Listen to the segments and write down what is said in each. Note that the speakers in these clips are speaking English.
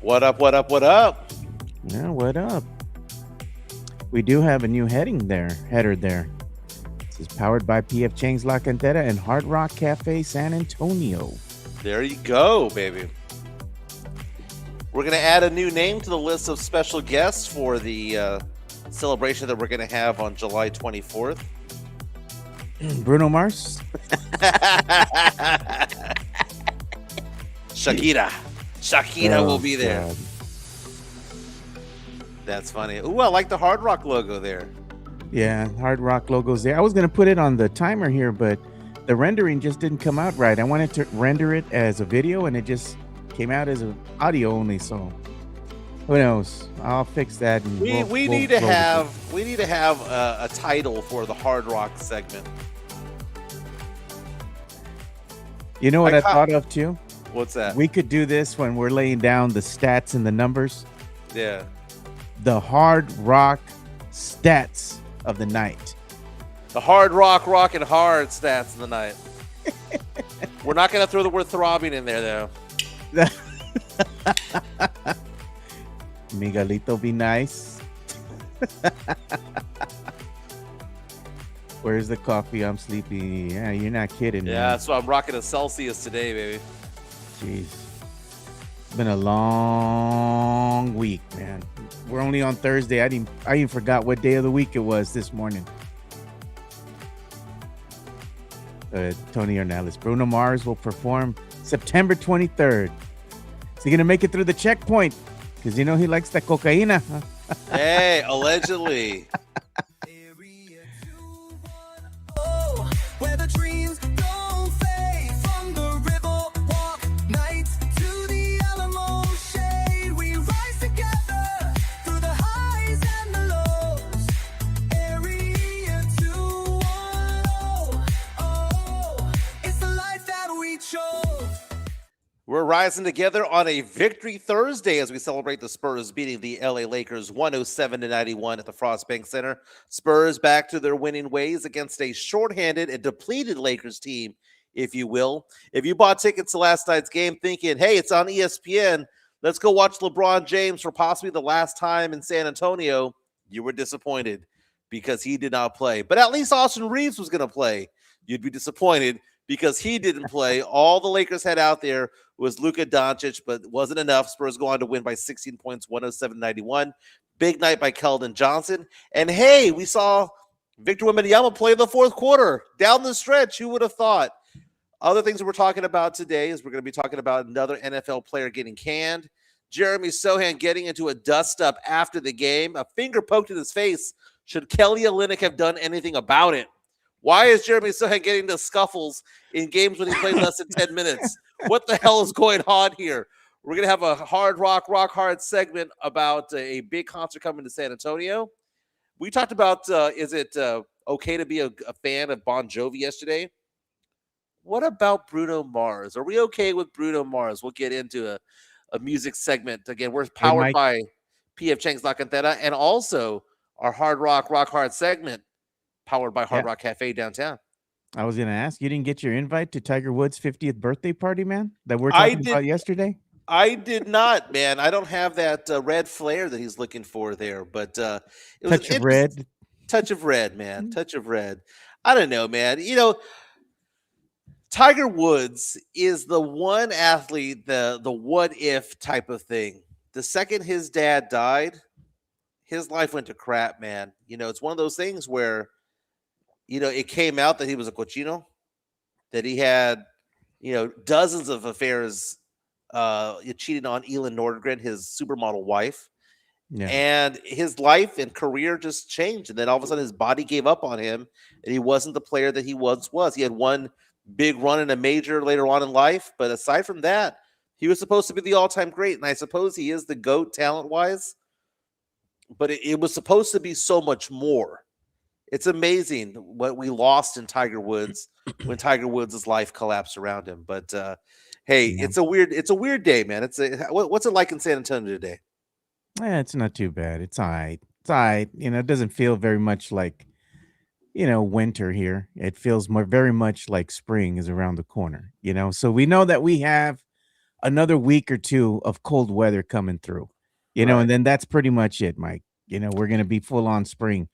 What up? What up? What up? Yeah, what up? We do have a new header there. This is powered by PF Chang's La Cantera and Hard Rock Cafe San Antonio. There you go, baby. We're going to add a new name to the list of special guests for the celebration that we're going to have on July 24th. Bruno Mars? Shakira will be there. God. That's funny. Ooh, I like the Hard Rock logo there. Yeah, Hard Rock logo's there. I was going to put it on the timer here, but the rendering just didn't come out right. I wanted to render it as a video, and it just came out as an audio only. So who knows? I'll fix that. And We need to have a title for the Hard Rock segment. You know what I thought of too? What's that? We could do this when we're laying down the stats and the numbers. Yeah. The Hard Rock stats of the night. The Hard Rock, rockin' hard stats of the night. We're not going to throw the word throbbing in there, though. Miguelito, be nice. Where's the coffee? I'm sleepy. Yeah, you're not kidding. Yeah, man. so I'm rocking a Celsius today, baby. Jeez. It's been a long week, man. We're only on Thursday. I even forgot what day of the week it was this morning. Tony Ornelas. Bruno Mars will perform September 23rd. Is he going to make it through the checkpoint? Because you know he likes the cocaina. Hey, allegedly. Where the dreams don't fade from the river walk nights to the Alamo shade. We rise together through the highs and the lows. Area 210. Oh, it's the life that we chose. We're rising together on a Victory Thursday as we celebrate the Spurs beating the LA Lakers 107-91 at the Frost Bank Center. Spurs back to their winning ways against a shorthanded and depleted Lakers team, if you will. If you bought tickets to last night's game thinking, hey, it's on ESPN, let's go watch LeBron James for possibly the last time in San Antonio, you were disappointed because he did not play. But at least Austin Reeves was going to play. You'd be disappointed because he didn't play. All the Lakers had out there was Luka Doncic, but wasn't enough. Spurs go on to win by 16 points, 107-91. Big night by Keldon Johnson. And hey, we saw Victor Wembanyama play the fourth quarter down the stretch. Who would have thought? Other things that we're talking about today is we're going to be talking about another NFL player getting canned. Jeremy Sochan getting into a dust-up after the game. A finger poked in his face. Should Kelly Olynyk have done anything about it? Why is Jeremy Sochan getting into scuffles in games when he played less than 10 minutes? What the hell is going on here? We're going to have a rock hard segment about a big concert coming to San Antonio. We talked about, is it okay to be a fan of Bon Jovi yesterday? What about Bruno Mars? Are we okay with Bruno Mars? We'll get into a music segment. Again, we're powered by PF Chang's La Cantera and also our rock hard segment powered by Hard Rock Cafe downtown. I was going to ask, you didn't get your invite to Tiger Woods' 50th birthday party, man, that we're talking about yesterday? I did not, man. I don't have that red flare that he's looking for there, but it was touch of red. Touch of red, man. Touch of red. I don't know, man. You know, Tiger Woods is the one athlete, the what if type of thing. The second his dad died, his life went to crap, man. You know, it's one of those things where, you know, it came out that he was a cochino, that he had, you know, dozens of affairs, cheating on Elin Nordgren, his supermodel wife. Yeah. And his life and career just changed. And then all of a sudden his body gave up on him and he wasn't the player that he once was. He had one big run in a major later on in life. But aside from that, he was supposed to be the all-time great. And I suppose he is the GOAT talent-wise. But it was supposed to be so much more. It's amazing what we lost in Tiger Woods when Tiger Woods' life collapsed around him. But hey, it's a weird day, man. What's it like in San Antonio today? Yeah, it's not too bad. It's all right. It's all right. You know, it doesn't feel very much like, you know, winter here. It feels very much like spring is around the corner, you know. So we know that we have another week or two of cold weather coming through, Right. and then that's pretty much it, Mike. We're going to be full on spring.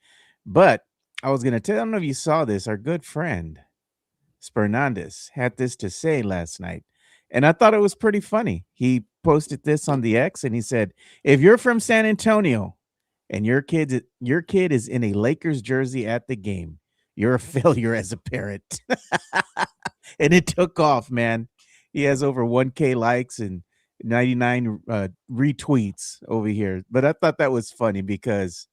But I was going to tell, I don't know if you saw this, our good friend Spernandes had this to say last night. And I thought it was pretty funny. He posted this on the X and he said, if you're from San Antonio and your kid is in a Lakers jersey at the game, you're a failure as a parent. And it took off, man. He has over 1K likes and 99 retweets over here. But I thought that was funny because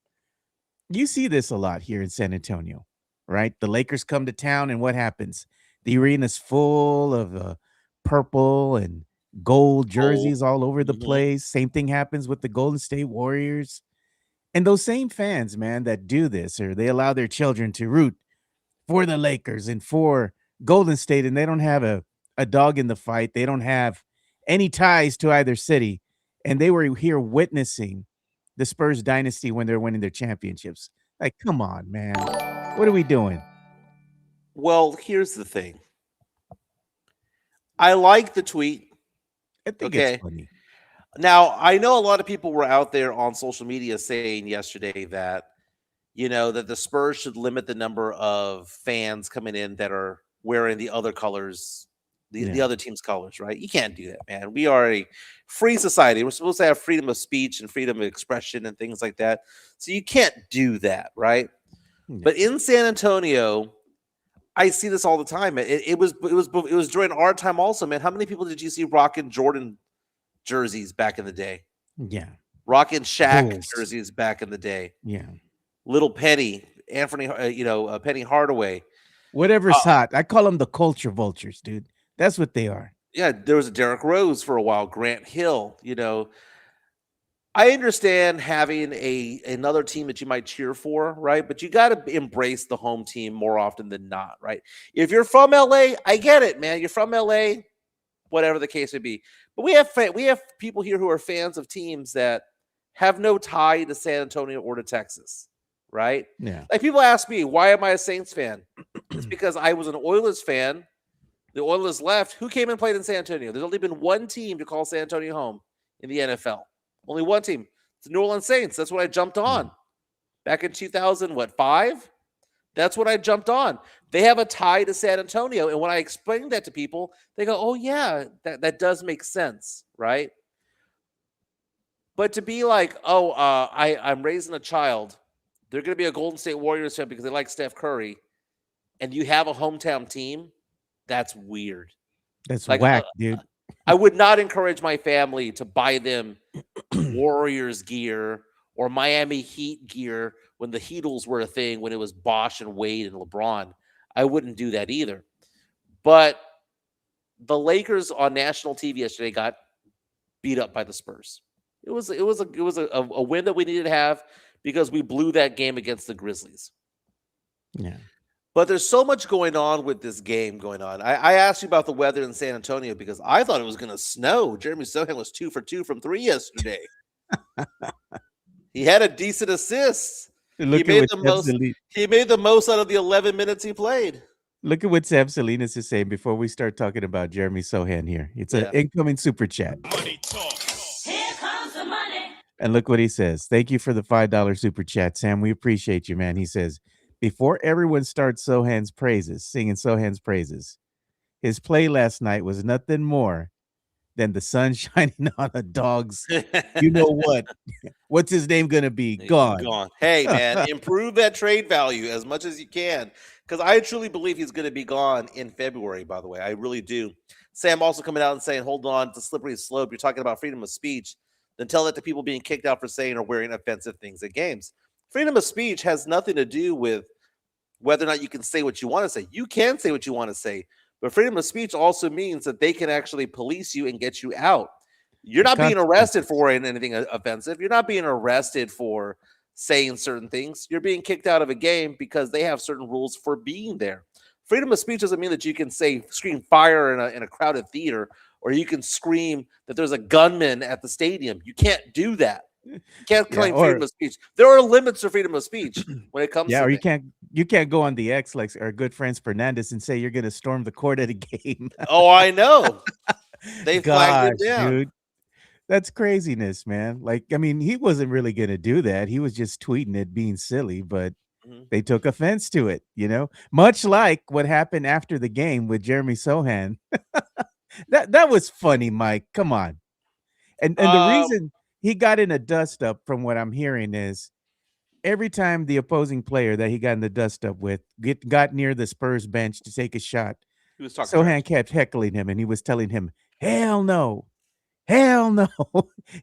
you see this a lot here in San Antonio, right? The Lakers come to town, and what happens? The arena's full of purple and gold Old. jerseys all over the Mhm. place. Same thing happens with the Golden State Warriors. And those same fans, man, that do this, or they allow their children to root for the Lakers and for Golden State, and they don't have a dog in the fight. They don't have any ties to either city. And they were here witnessing the Spurs dynasty when they're winning their championships. Like, come on, man. What are we doing? Well, here's the thing. I like the tweet. I think it's Okay. funny. Now, I know a lot of people were out there on social media saying yesterday that, that the Spurs should limit the number of fans coming in that are wearing the other colors, the Yeah. other team's colors, right? You can't do that, man. We are a free society. We're supposed to have freedom of speech and freedom of expression and things like that. So you can't do that, right? Yeah. But in San Antonio, I see this all the time. It was during our time also, man. How many people did you see rocking Jordan jerseys back in the day? Yeah. Rocking Shaq Bulls. jerseys back in the day. Yeah. Little Penny, Anthony, Penny Hardaway. Whatever's hot. I call them the culture vultures, dude. That's what they are. Yeah, there was a Derrick Rose for a while, Grant Hill. I understand having another team that you might cheer for, right? But you got to embrace the home team more often than not, right? If you're from LA, I get it, man. You're from LA, whatever the case may be. But we have people here who are fans of teams that have no tie to San Antonio or to Texas, right? Yeah. Like people ask me, why am I a Saints fan? It's because I was an Oilers fan. The Oilers left. Who came and played in San Antonio? There's only been one team to call San Antonio home in the NFL. Only one team. It's the New Orleans Saints. That's what I jumped on back in 2005. That's what I jumped on. They have a tie to San Antonio. And when I explain that to people, they go, oh, yeah, that does make sense, right? But to be like, I'm raising a child. They're going to be a Golden State Warriors fan because they like Steph Curry. And you have a hometown team. That's weird. That's Like, whack, dude. I would not encourage my family to buy them Warriors gear or Miami Heat gear when the Heatles were a thing, when it was Bosch and Wade and LeBron. I wouldn't do that either. But the Lakers on national TV yesterday got beat up by the Spurs. It was a win that we needed to have because we blew that game against the Grizzlies. Yeah. But there's so much going on with this game going on. I asked you about the weather in San Antonio because I thought it was going to snow. Jeremy Sochan was 2 for 2 from 3 yesterday. He had a decent assist. Look He at made what the Seb most. Sali- He made the most out of the 11 minutes he played. Look at what Seb Salinas is saying before we start talking about Jeremy Sohan here. It's an incoming super chat. Money talk. Here comes the money. And look what he says. Thank you for the $5 super chat, Sam. We appreciate you, man. He says, before everyone starts singing Sohan's praises, his play last night was nothing more than the sun shining on a dog's, you know what? What's his name going to be? Gone. Gone. Hey, man, improve that trade value as much as you can because I truly believe he's going to be gone in February, by the way. I really do. Sam also coming out and saying, hold on, it's a slippery slope. You're talking about freedom of speech. Then tell that to people being kicked out for saying or wearing offensive things at games. Freedom of speech has nothing to do with whether or not you can say what you want to say. You can say what you want to say, but freedom of speech also means that they can actually police you and get you out. You're not being arrested for wearing anything offensive. You're not being arrested for saying certain things. You're being kicked out of a game because they have certain rules for being there. Freedom of speech doesn't mean that you can scream fire in a crowded theater, or you can scream that there's a gunman at the stadium. You can't do that. You can't claim freedom of speech. There are limits to freedom of speech when it comes to or you can't go on the X like our good friends Fernandez and say you're going to storm the court at a game. Oh, I know. They flagged him Gosh, down. dude. That's craziness, man. Like, I mean, he wasn't really gonna do that. He was just tweeting it being silly, but Mhm. they took offense to it, you know? Much like what happened after the game with Jeremy Sohan. That was funny, Mike. Come on. And the Um, reason he got in a dust up from what I'm hearing is every time the opposing player that he got in the dust up with got near the Spurs bench to take a shot, he was talking trash. Sohan kept heckling him and he was telling him, "Hell no. Hell no."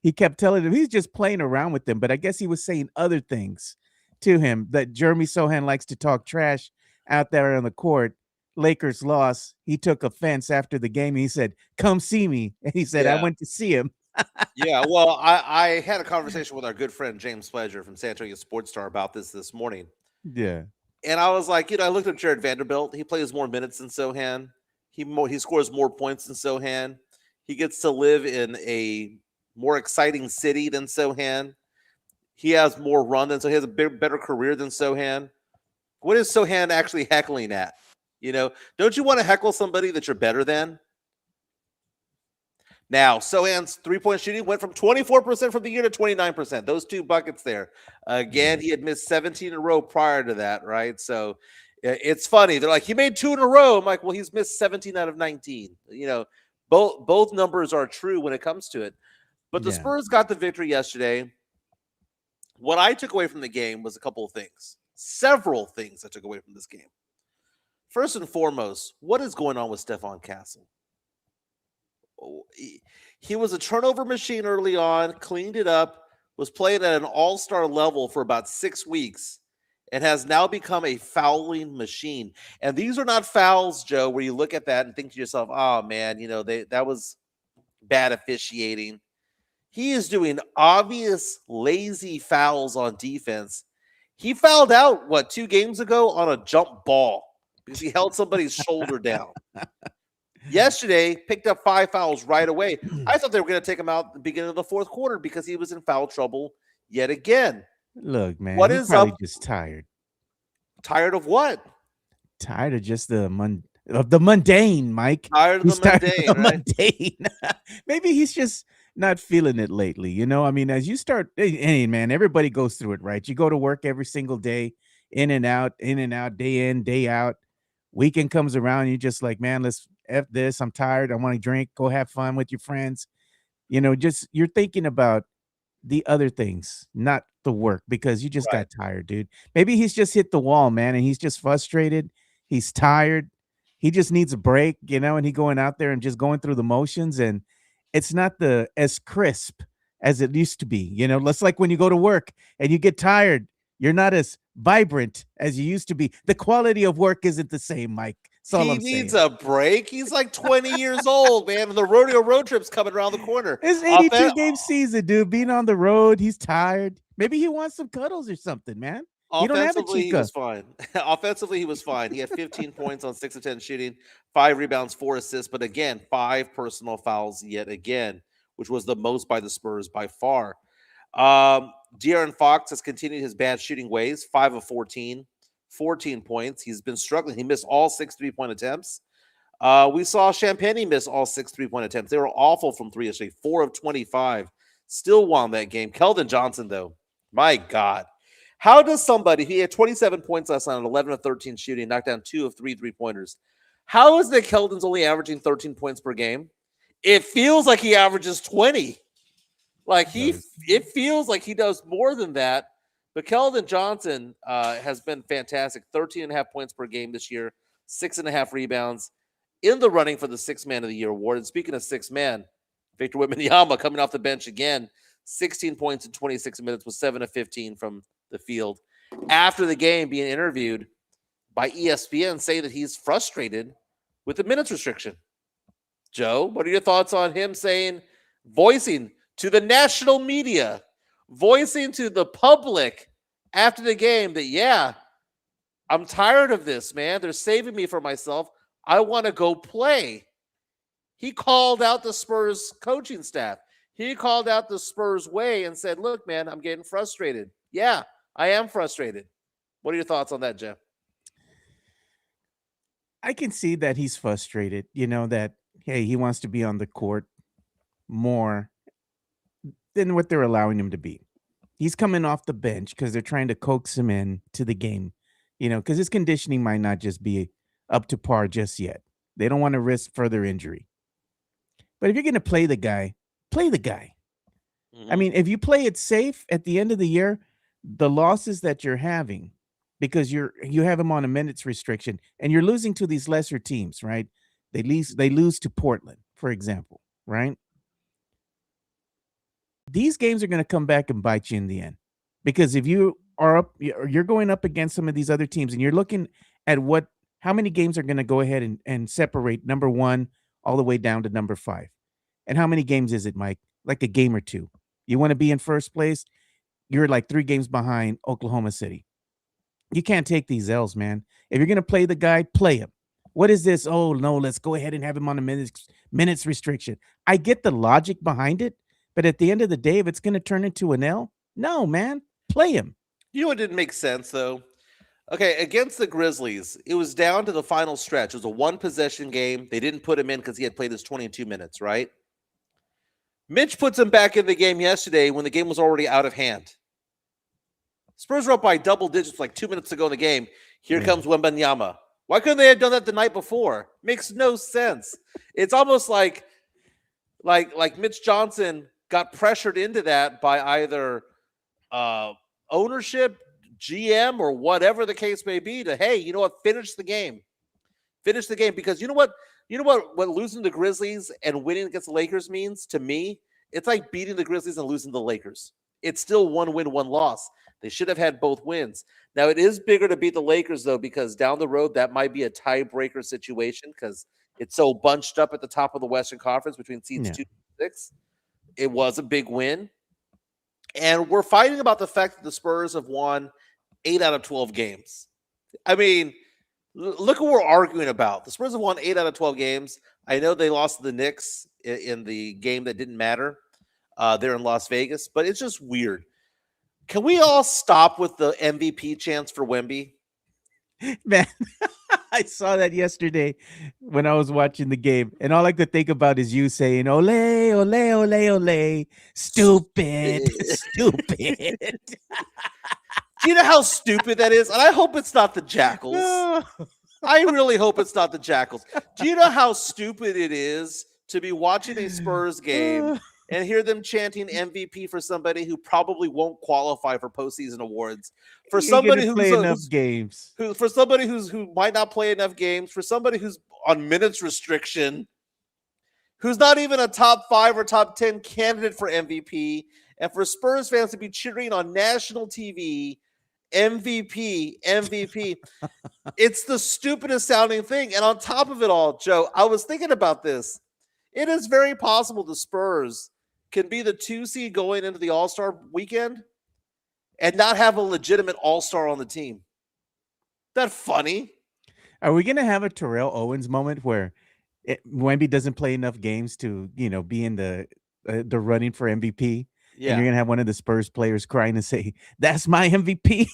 He kept telling him he's just playing around with them, but I guess he was saying other things to him that Jeremy Sohan likes to talk trash out there on the court. Lakers lost. He took offense after the game. He said, "Come see me." And he said, "I Yeah. went to see him." Yeah, well, I had a conversation with our good friend James Pledger from San Antonio Sports Star about this morning, Yeah. and I was like, I looked at Jared Vanderbilt. He plays more minutes than Sohan. He scores more points than Sohan. He gets to live in a more exciting city than Sohan. He has more run than so he has a better career than Sohan. What is Sohan actually heckling at? Don't you want to heckle somebody that you're better than? Now, Sohan's 3-point shooting went from 24% from the year to 29%. Those two buckets there. Again, Yeah. he had missed 17 in a row prior to that, right? So it's funny. They're like, he made 2 in a row. I'm like, well, he's missed 17 out of 19. Both numbers are true when it comes to it. But the Yeah. Spurs got the victory yesterday. What I took away from the game was a couple of things. Several things I took away from this game. First and foremost, what is going on with Stephon Castle? He was a turnover machine early on, cleaned it up, was playing at an all-star level for about 6 weeks, and has now become a fouling machine. And these are not fouls, Joe, where you look at that and think to yourself, "Oh man, that was bad officiating." He is doing obvious lazy fouls on defense. He fouled out 2 games ago on a jump ball because he held somebody's shoulder down. Yesterday, picked up 5 fouls right away. I thought they were going to take him out at the beginning of the fourth quarter because he was in foul trouble yet again. Look, man, What he is probably up? just tired. Tired of what? Tired of just of the mundane, Mike. Tired of the He's tired of mundane, the right? mundane. Maybe he's just not feeling it lately. I mean, as you start, hey, man, everybody goes through it, right? You go to work every single day, in and out, day in, day out. Weekend comes around, you're just like, man, let's F this. I'm tired. I want to drink, go have fun with your friends. Just you're thinking about the other things, not the work, because you just Right. got tired, dude. Maybe he's just hit the wall, man, and he's just frustrated. He's tired. He just needs a break, and he going out there and just going through the motions, and it's not the as crisp as it used to be. Less like when you go to work and you get tired, you're not as vibrant as you used to be. The quality of work isn't the same, Mike. That's all He I'm needs saying. a break. He's like 20 years old, man. And the rodeo road trip's coming around the corner. It's Offen- 82 game season, dude. Being on the road, he's tired. Maybe he wants some cuddles or something, man. He don't have a Offensively, he chica. was fine. Offensively, he was fine. He had 15 points on 6 of 10 shooting, 5 rebounds, 4 assists, but again, 5 personal fouls yet again, which was the most by the Spurs by far. De'Aaron Fox has continued his bad shooting ways, 5 of 14, 14 points. He's been struggling. He missed all 6 3-point attempts. We saw Champagne miss all 6 3-point attempts. They were awful from 3 yesterday, 4 of 25. Still won that game. Keldon Johnson, though, my God. How does somebody, he had 27 points last night on 11 of 13 shooting, knocked down 2 of 3 3-pointers. How is it Keldon's only averaging 13 points per game? It feels like he averages 20. Like Does. it feels like he does more than that. But Keldon Johnson has been fantastic. 13 and a half points per game this year, 6.5 rebounds, in the running for the 6th Man of the Year award. And speaking of 6th man, Victor Wembanyama coming off the bench again, 16 points in 26 minutes with 7 of 15 from the field. After the game, being interviewed by ESPN, say that he's frustrated with the minutes restriction. Joe, what are your thoughts on him voicing to the national media, voicing to the public after the game that, yeah, I'm tired of this, man. They're saving me for myself. I want to go play. He called out the Spurs coaching staff. He called out the Spurs way and said, look, man, I'm getting frustrated. Yeah, I am frustrated. What are your thoughts on that, Jeff? I can see that he's frustrated, that hey, he wants to be on the court more than what they're allowing him to be. He's coming off the bench because they're trying to coax him in to the game, because his conditioning might not just be up to par just yet. They don't want to risk further injury. But if you're going to play the guy, play the guy. I Mhm. mean, if you play it safe at the end of the year, the losses that you're having because you have him on a minutes restriction and you're losing to these lesser teams, right? They lose to Portland, for example, right? These games are going to come back and bite you in the end. Because if you're going up against some of these other teams and you're looking at how many games are going to go ahead and separate number 1 all the way down to number 5. And how many games is it, Mike? Like a game or two. You want to be in first place? You're like 3 games behind Oklahoma City. You can't take these L's, man. If you're going to play the guy, play him. What is this? Oh, no, let's go ahead and have him on a minutes restriction. I get the logic behind it, but at the end of the day, if it's going to turn into an L, no, man, play him. You know what didn't make sense though? Okay, against the Grizzlies, it was down to the final stretch. It was a one possession game. They didn't put him in because he had played his 22 minutes, right? Mitch puts him back in the game yesterday when the game was already out of hand. Spurs were up by double digits like 2 minutes ago in the game. Here Yeah. comes Wembanyama. Why couldn't they have done that the night before? Makes no sense. It's almost like Mitch Johnson got pressured into that by either ownership, GM, or whatever the case may be to, hey, you know what, finish the game. Finish the game. Because you know what losing the Grizzlies and winning against the Lakers means to me? It's like beating the Grizzlies and losing the Lakers. It's still 1 win, 1 loss. They should have had both wins. Now, it is bigger to beat the Lakers, though, because down the road, that might be a tiebreaker situation because it's so bunched up at the top of the Western Conference between seeds Yeah. 2 and 6. It was a big win. And we're fighting about the fact that the Spurs have won 8 out of 12 games. I mean, look what we're arguing about. The Spurs have won 8 out of 12 games. I know they lost to the Knicks in the game that didn't matter. They're in Las Vegas, but it's just weird. Can we all stop with the MVP chants for Wemby? Man, I saw that yesterday when I was watching the game, and all I could think about is you saying, ole, ole, ole, ole, stupid, stupid. Do you know how stupid that is? And I hope it's not the Jackals. I really hope it's not the Jackals. Do you know how stupid it is to be watching a Spurs game and hear them chanting MVP for somebody who probably won't qualify for postseason awards, for You ain't gonna somebody play enough games. for somebody who might not play enough games, for somebody who's on minutes restriction, who's not even a top 5 or top 10 candidate for MVP, and for Spurs fans to be cheering on national TV, MVP, MVP. It's the stupidest sounding thing. And on top of it all, Joe, I was thinking about this. It is very possible the Spurs can be the 2 seed going into the All-Star weekend and not have a legitimate All-Star on the team. That funny? Are we gonna have a Terrell Owens moment where Wemby doesn't play enough games to, be in the running for MVP? And you're gonna have one of the Spurs players crying and say, "That's my MVP."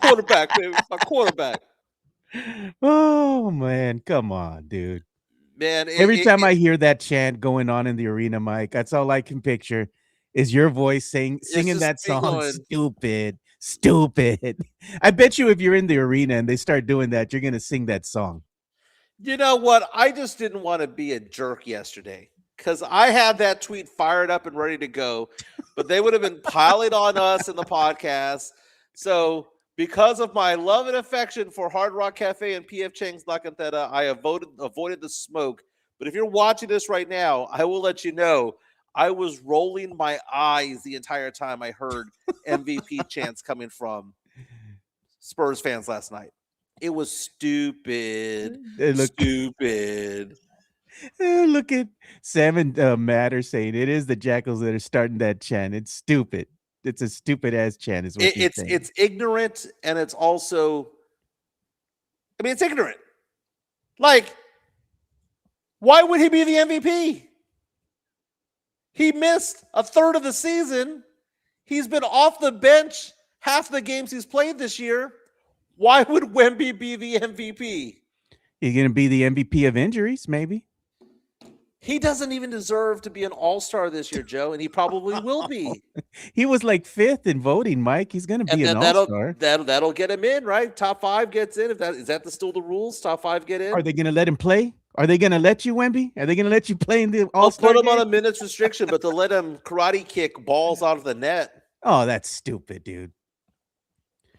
Quarterback, baby. My quarterback. Oh man, come on, dude. Man, Every time I hear that chant going on in the arena, Mike, that's all I can picture is your voice singing just that me song. going, Stupid, stupid. I bet you if you're in the arena and they start doing that, you're gonna sing that song. you know what? I just didn't want to be a jerk yesterday because I had that tweet fired up and ready to go, but they would have been piling on us in the podcast. So, because of my love and affection for Hard Rock Cafe and PF Chang's La Cantera, I avoided the smoke. But if you're watching this right now, I will let you know I was rolling my eyes the entire time I heard MVP chants coming from Spurs fans last night. It was stupid. Stupid. Look at Sam and Matt are saying it is the Jackals that are starting that chant. It's stupid. It's a stupid ass chant. Is what you're saying. It's ignorant, and it's also, I mean, it's ignorant. Like, why would he be the MVP? He missed a third of the season. He's been off the bench half the games he's played this year. Why would Wemby be the MVP? He's going to be the MVP of injuries, maybe. He doesn't even deserve to be an all-star this year, Joe, and he probably will be. He was like 5th in voting, Mike. He's going to And be an then that'll all-star. that'll get him in, right? Top 5 gets in. If that is that still the rules? Top 5 get in. Are they going to let him play? Are they going to let you, Wemby? Are they going to let you play in the They'll all-star put him on game? a minutes restriction, but they'll let him karate kick balls out of the net. Oh, that's stupid, dude.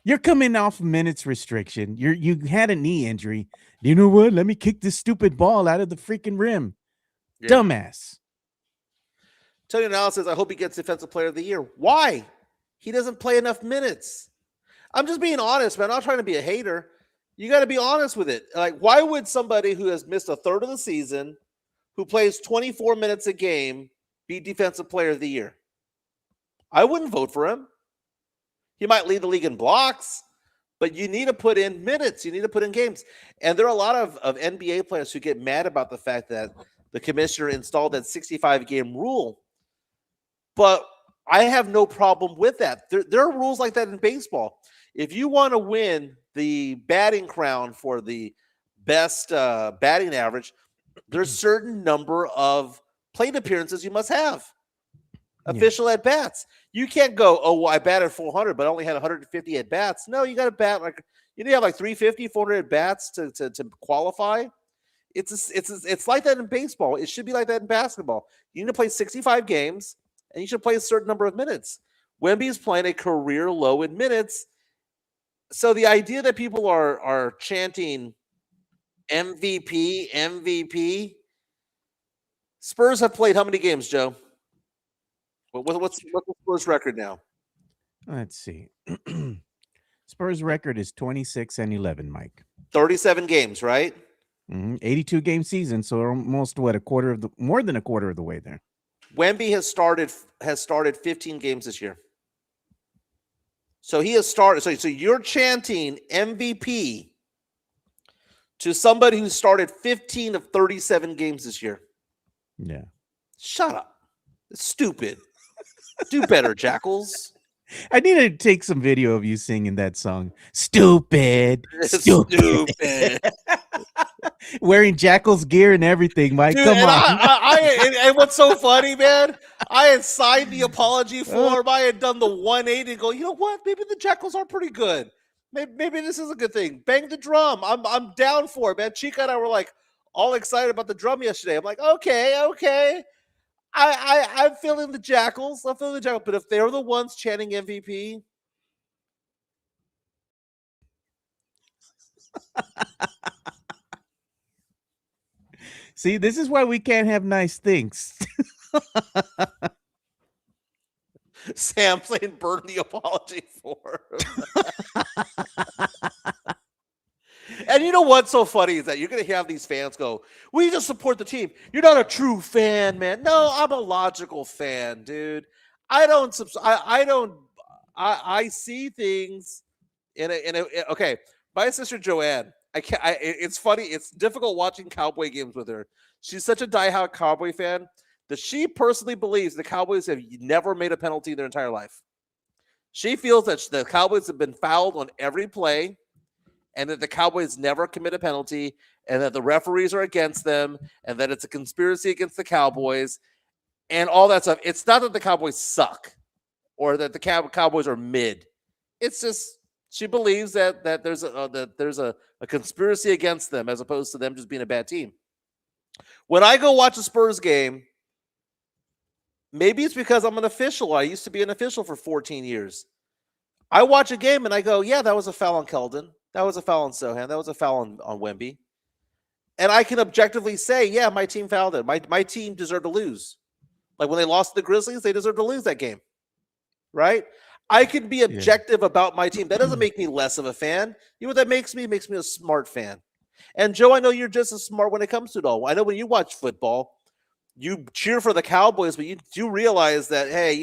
You're coming off minutes restriction. You had a knee injury. You know what? Let me kick this stupid ball out of the freaking rim. Yeah. Dumbass. Tony Nall says, I hope he gets Defensive Player of the Year. Why? He doesn't play enough minutes. I'm just being honest, man. I'm not trying to be a hater. You got to be honest with it. Like, why would somebody who has missed a third of the season, who plays 24 minutes a game, be Defensive Player of the Year? I wouldn't vote for him. He might lead the league in blocks, but you need to put in minutes. You need to put in games. And there are a lot of NBA players who get mad about the fact that the commissioner installed that 65-game rule. But I have no problem with that. There are rules like that in baseball. If you want to win the batting crown for the best batting average, there's a certain number of plate appearances you must have. Official at bats. You can't go, oh, well, I batted 400, but I only had 150 at bats. No, you got to bat like you need to have like 350, 400 at bats to qualify. It's like that in baseball. It should be like that in basketball. You need to play 65 games, and you should play a certain number of minutes. Wemby's playing a career low in minutes. So the idea that people are chanting MVP, MVP. Spurs have played how many games, Joe? What's the Spurs record now? Let's see. Spurs record is 26-11, Mike. 37 games, right? 82 game season, so almost more than a quarter of the way there. Wemby has started 15 games this year. So he has started. So you're chanting MVP to somebody who started 15 of 37 games this year. Yeah. Shut up. It's stupid. Do better, Jackals. I need to take some video of you singing that song. Stupid. Stupid. Wearing Jackal's gear and everything, Mike. Dude, Come and on. And what's so funny, man? I had signed the apology form. I had done the 180 and go, you know what? Maybe the Jackals are pretty good. Maybe this is a good thing. Bang the drum. I'm down for it, man. Chica and I were like all excited about the drum yesterday. I'm like, okay. I'm feeling the Jackals. But if they're the ones chanting MVP, See, this is why we can't have nice things. Sam saying burn the apology form. And you know what's so funny is that you're going to have these fans go, we just support the team. You're not a true fan, man. No, I'm a logical fan, dude. I see things okay. My sister Joanne, it's funny. It's difficult watching Cowboy games with her. She's such a diehard Cowboy fan that she personally believes the Cowboys have never made a penalty in their entire life. She feels that the Cowboys have been fouled on every play, and that the Cowboys never commit a penalty, and that the referees are against them, and that it's a conspiracy against the Cowboys, and all that stuff. It's not that the Cowboys suck or that the Cowboys are mid. It's just she believes that there's a conspiracy against them as opposed to them just being a bad team. When I go watch a Spurs game, maybe it's because I'm an official. I used to be an official for 14 years. I watch a game and I go, yeah, that was a foul on Keldon. That was a foul on Sochan. That was a foul on Wemby. And I can objectively say, yeah, my team fouled it. My team deserved to lose. Like when they lost to the Grizzlies, they deserved to lose that game. Right? I can be objective about my team. That doesn't make me less of a fan. You know what that makes me? It makes me a smart fan. And Joe, I know you're just as smart when it comes to it all. I know when you watch football, you cheer for the Cowboys, but you do realize that, hey,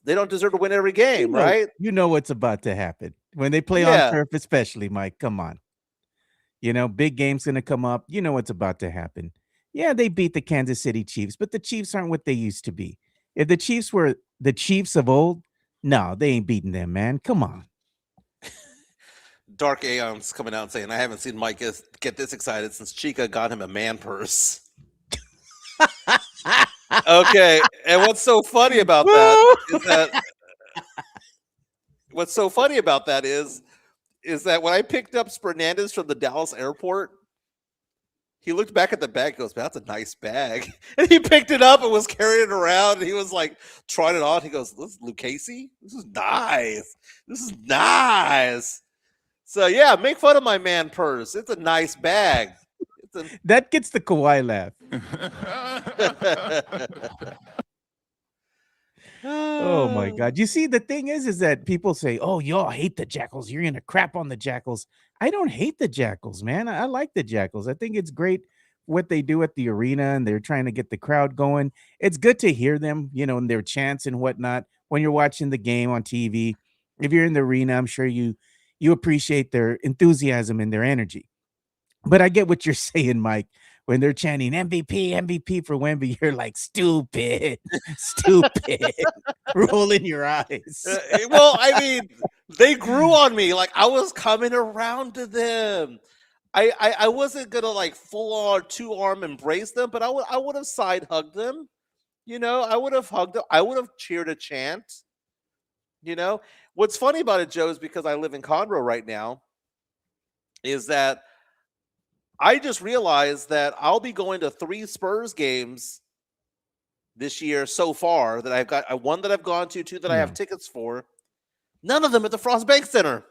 they don't deserve to win every game, right? You know what's about to happen. When they play on turf, especially, Mike, come on. Big game's going to come up. You know what's about to happen. Yeah, they beat the Kansas City Chiefs, but the Chiefs aren't what they used to be. If the Chiefs were the Chiefs of old, no, they ain't beating them, man. Come on. Dark Aeon's coming out and saying, I haven't seen Mike get this excited since Chica got him a man purse. Okay, and what's so funny about that is that when I picked up Spernandez from the Dallas airport, he looked back at the bag and goes, "Man, that's a nice bag." And he picked it up and was carrying it around, and he was like trying it on. He goes, "This is Lucchese? This is nice. This is nice." So yeah, make fun of my man purse. It's a nice bag. That gets the Kawhi laugh. Oh my God. You see, the thing is that people say, oh, y'all hate the Jackals. You're going to crap on the Jackals. I don't hate the Jackals, man. I like the Jackals. I think it's great what they do at the arena, and they're trying to get the crowd going. It's good to hear them, and their chants and whatnot when you're watching the game on TV. If you're in the arena, I'm sure you appreciate their enthusiasm and their energy. But I get what you're saying, Mike. When they're chanting MVP, MVP for Wemby, you're like, stupid, stupid, rolling your eyes. Well, I mean, they grew on me. Like, I was coming around to them. I wasn't gonna like full on 2-arm embrace them, but I would have side hugged them. I would have hugged them. I would have cheered a chant. What's funny about it, Joe, is because I live in Conroe right now, is that I just realized that I'll be going to 3 Spurs games this year so far that I've got one that I've gone to, 2 that I have tickets for. None of them at the Frost Bank Center.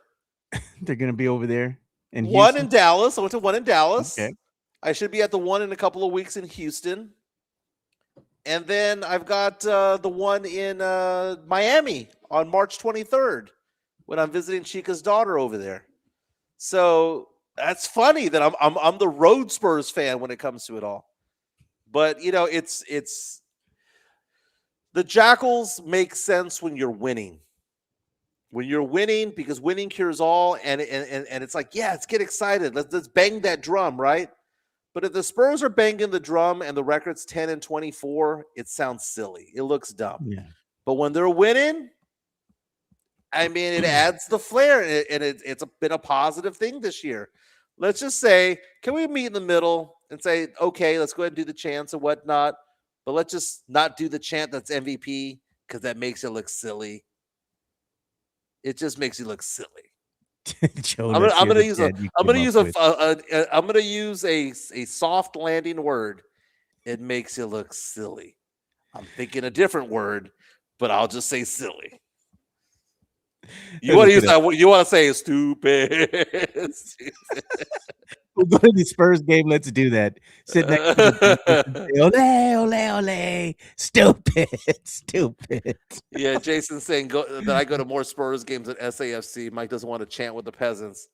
They're going to be over there. In one Houston? in Dallas. I went to one in Dallas. Okay. I should be at the one in a couple of weeks in Houston. And then I've got the one in Miami on March 23rd when I'm visiting Chica's daughter over there. So that's funny that I'm the road Spurs fan when it comes to it all. But it's the Jackals make sense when you're winning. When you're winning, because winning cures all, and it's like, yeah, let's get excited. Let's bang that drum, right? But if the Spurs are banging the drum and the record's 10-24, it sounds silly. It looks dumb. Yeah. But when they're winning, I mean, it adds the flair, and it's been a positive thing this year. Let's just say, can we meet in the middle and say, okay, let's go ahead and do the chants and whatnot, but let's just not do the chant that's MVP because that makes it look silly. It just makes you look silly. Joe, I'm gonna use a soft landing word. It makes you look silly. I'm thinking a different word, but I'll just say silly. You want to use that? You want to say stupid? We'll go to the Spurs game. Let's do that. Sit next to the ole, ole, ole. Stupid, stupid. Yeah, Jason's saying that I go to more Spurs games than SAFC. Mike doesn't want to chant with the peasants.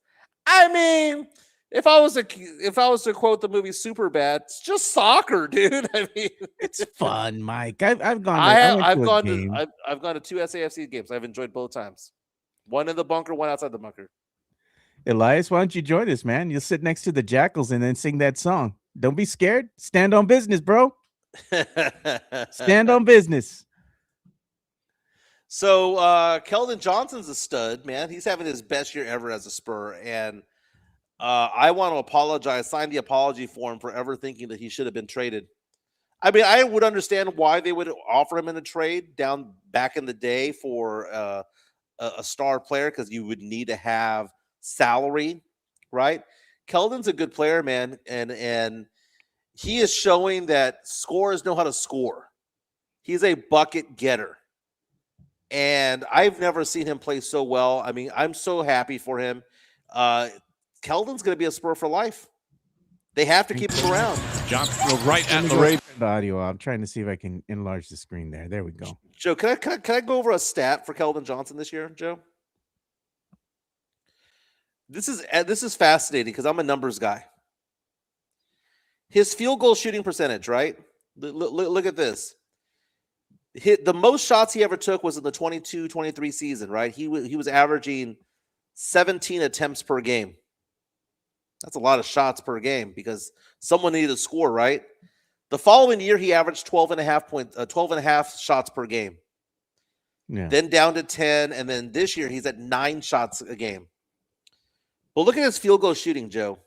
I mean, if I was to quote the movie Superbad, it's just soccer, dude. I mean, it's fun, Mike. I've gone. I've gone to 2 SAFC games. I've enjoyed both times. One in the bunker, one outside the bunker. Elias, why don't you join us, man? You'll sit next to the Jackals and then sing that song. Don't be scared. Stand on business, bro. Stand on business. So Keldon Johnson's a stud, man. He's having his best year ever as a Spur. And I want to apologize, sign the apology form for ever thinking that he should have been traded. I mean, I would understand why they would offer him in a trade down back in the day for a star player, because you would need to have salary, right? Keldon's a good player, man, and he is showing that scorers know how to score. He's a bucket getter, and I've never seen him play so well. I mean, I'm so happy for him. Keldon's going to be a Spur for life. They have to keep him around. Johnson right at the radio. The audio. I'm trying to see if I can enlarge the screen there. There we go. Joe, can I go over a stat for Keldon Johnson this year, Joe? This is fascinating because I'm a numbers guy. His field goal shooting percentage, right? Look at this. The most shots he ever took was in the 22-23 season, right? He was averaging 17 attempts per game. That's a lot of shots per game because someone needed to score, right? The following year, he averaged 12 and a half shots per game. Yeah. Then down to 10, and then this year he's at 9 shots a game. But look at his field goal shooting, Joe.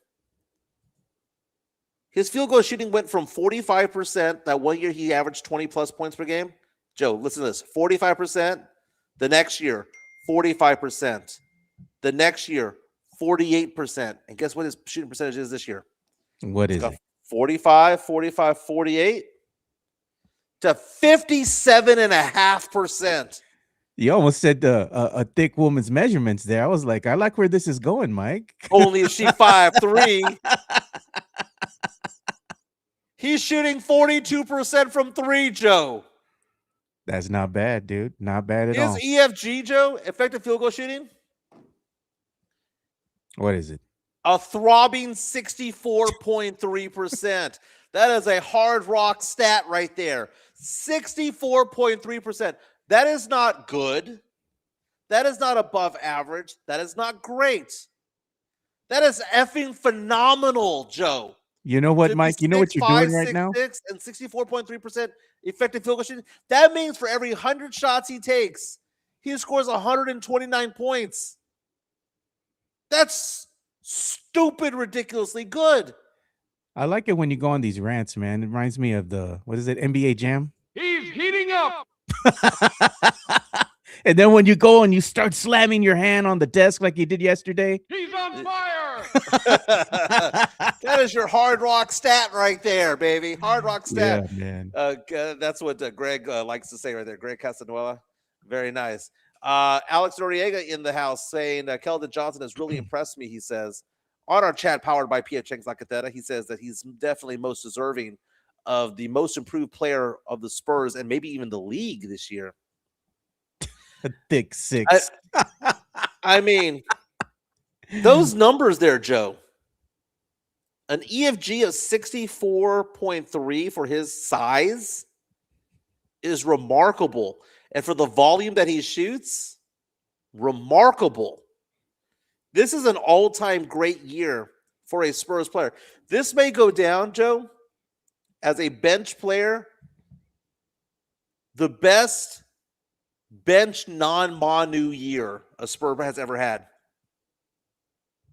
His field goal shooting went from 45%. That 1 year he averaged 20 plus points per game. Joe, listen to this. 45%. The next year, 45%. The next year, 48%. And guess what his shooting percentage is this year? What is it? 45, 45, 48 to 57.5%. You almost said a thick woman's measurements there. I was like, I like where this is going, Mike. Only if she 5'3". He's shooting 42% from three, Joe. That's not bad, dude. Not bad at all. Is EFG, Joe, effective field goal shooting? What is it? A throbbing 64.3%. That is a hard rock stat right there. 64.3%. That is not good. That is not above average. That is not great. That is effing phenomenal, Joe. You know what, To be Mike? You know what you're 6'5", doing right now? 6'6", and 64.3% effective field goal shooting. That means for every 100 shots he takes, he scores 129 points. That's stupid, ridiculously good. I like it when you go on these rants, man. It reminds me of what is it, NBA Jam? He's heating up. And then when you go and you start slamming your hand on the desk like you did yesterday. He's on fire. That is your hard rock stat right there, baby. Hard rock stat. Yeah, man. That's what Greg likes to say right there. Greg Castanuela. Very nice. Alex Noriega in the house saying Keldon Johnson has really impressed me, he says. On our chat powered by Pia Cheng Zacateta, he says that he's definitely most deserving of the most improved player of the Spurs and maybe even the league this year. A thick six. I mean, those numbers there, Joe. An EFG of 64.3 for his size is remarkable. And for the volume that he shoots, remarkable. This is an all-time great year for a Spurs player. This may go down, Joe, as a bench player, the best bench non-Manu year a Spur has ever had.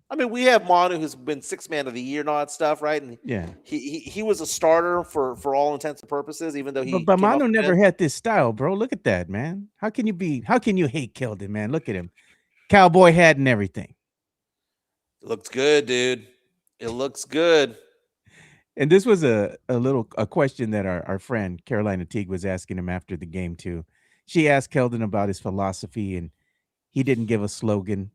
I mean, we have Manu who's been sixth man of the year and all that stuff, right? And Yeah. he was a starter for all intents and purposes, even though he But came off Manu the never bench. had this style, bro. Look at that, man. How can you hate Keldon, man? Look at him. Cowboy hat and everything. It looks good, dude. It looks good. And this was a question that our friend Carolina Teague was asking him after the game too. She asked Keldon about his philosophy, and he didn't give a slogan.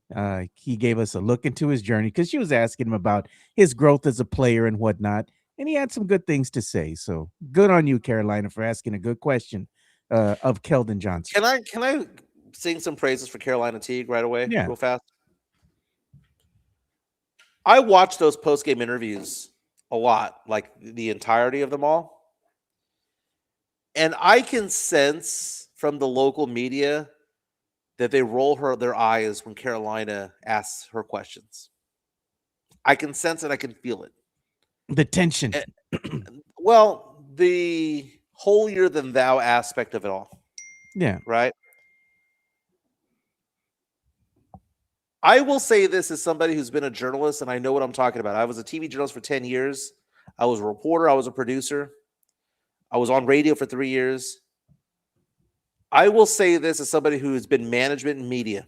He gave us a look into his journey because she was asking him about his growth as a player and whatnot, and he had some good things to say. So good on you, Carolina, for asking a good question of Keldon Johnson. Can I sing some praises for Carolina Teague right away, Yeah. real fast? I watched those post-game interviews a lot, like the entirety of them all. And I can sense from the local media that they roll their eyes when Carolina asks her questions. I can sense it. I can feel it. The tension. Well, the holier than thou aspect of it all, Yeah. right? I will say this as somebody who's been a journalist, and I know what I'm talking about. I was a TV journalist for 10 years. I was a reporter. I was a producer. I was on radio for 3 years. I will say this as somebody who has been management and media.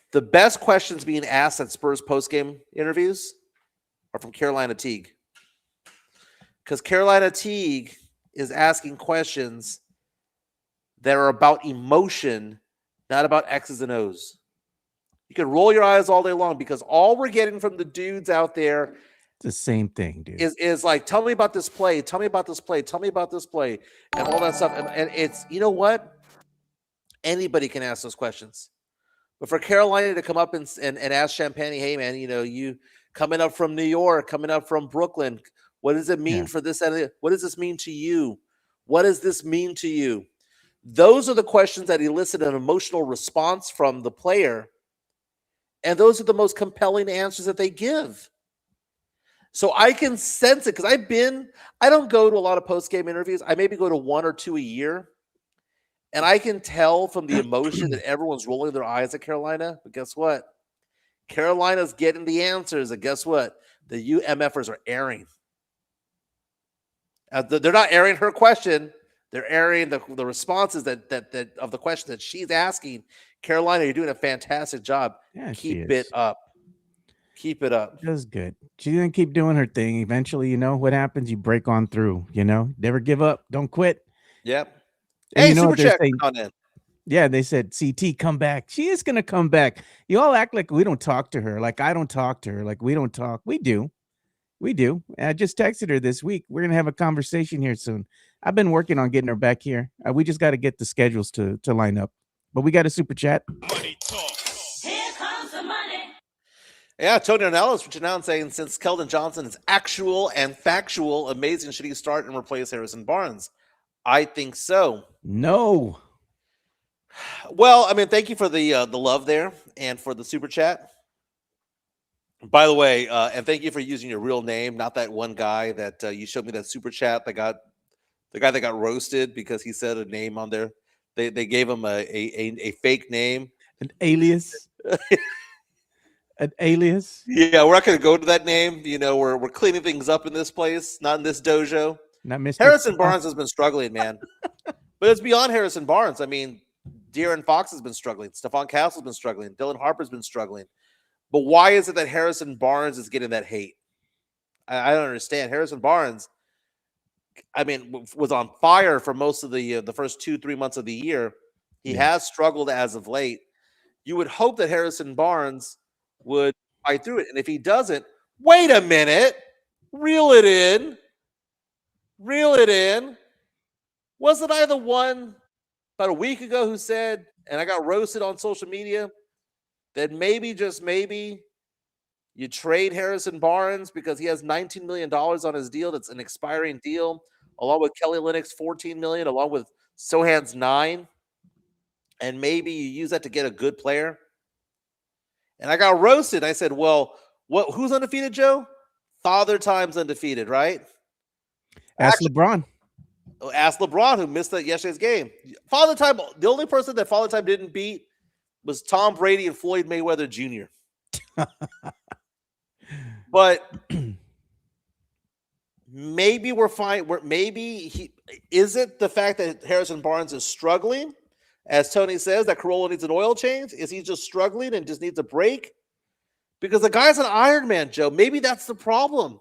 The best questions being asked at Spurs postgame interviews are from Carolina Teague. Because Carolina Teague is asking questions that are about emotion, not about X's and O's. You can roll your eyes all day long because all we're getting from the dudes out there The same thing, dude. is like, tell me about this play, tell me about this play, tell me about this play, and all that stuff. And it's, you know what? Anybody can ask those questions. But for Carolina to come up and ask Champagne, hey, man, you coming up from New York, coming up from Brooklyn, what does it mean for this? What does this mean to you? What does this mean to you? Those are the questions that elicit an emotional response from the player. And those are the most compelling answers that they give. So I can sense it because I don't go to a lot of post-game interviews. I maybe go to 1 or 2 a year. And I can tell from the emotion that everyone's rolling their eyes at Carolina. But guess what? Carolina's getting the answers, and guess what? The UMFers are airing. They're not airing her question; they're airing the responses that of the question that she's asking. Carolina, you're doing a fantastic job. Yeah, she Keep it is. up. Keep it up. Does good. She's gonna keep doing her thing. Eventually, you know what happens? You break on through. You know, never give up. Don't quit. Yep. And Hey, you know super what they're chat saying? on in. Yeah, they said CT come back. She is gonna come back. You all act like we don't talk to her. Like I don't talk to her. Like we don't talk. We do. We do. I just texted her this week. We're gonna have a conversation here soon. I've been working on getting her back here. We just got to get the schedules to line up. But we got a super chat. Here comes the money. Yeah, Tony Ornelas reaching out and saying, since Keldon Johnson is actual and factual, amazing, should he start and replace Harrison Barnes? I think so. No. Well, I mean, thank you for the love there and for the super chat. By the way, and thank you for using your real name, not that one guy that you showed me that super chat that got the guy that got roasted because he said a name on there. They gave him a fake name. An alias. An alias. Yeah, we're not going to go to that name. You know, we're cleaning things up in this place, not in this dojo. Not Mr. Harrison Barnes has been struggling, man. But it's beyond Harrison Barnes. I mean, De'Aaron Fox has been struggling. Stephon Castle's been struggling. Dylan Harper's been struggling. But why is it that Harrison Barnes is getting that hate? I don't understand. Harrison Barnes, I mean, was on fire for most of the first 2-3 months of the year. He has struggled as of late. You would hope that Harrison Barnes would fight through it. And if he doesn't, wait a minute. Reel it in. Reel it in. Wasn't I the one about a week ago who said, and I got roasted on social media, that maybe, just maybe, you trade Harrison Barnes because he has $19 million on his deal. That's an expiring deal, along with Kelly Olynyk's $14 million, along with Sochan's $9 million. And maybe you use that to get a good player. And I got roasted. I said, well, who's undefeated, Joe? Father Time's undefeated, right? Ask LeBron. Ask LeBron, who missed yesterday's game. Father Time, the only person that Father Time didn't beat was Tom Brady and Floyd Mayweather Jr. But maybe we're fine. Maybe is it the fact that Harrison Barnes is struggling, as Tony says, that Corolla needs an oil change? Is he just struggling and just needs a break? Because the guy's an Iron Man, Joe. Maybe that's the problem.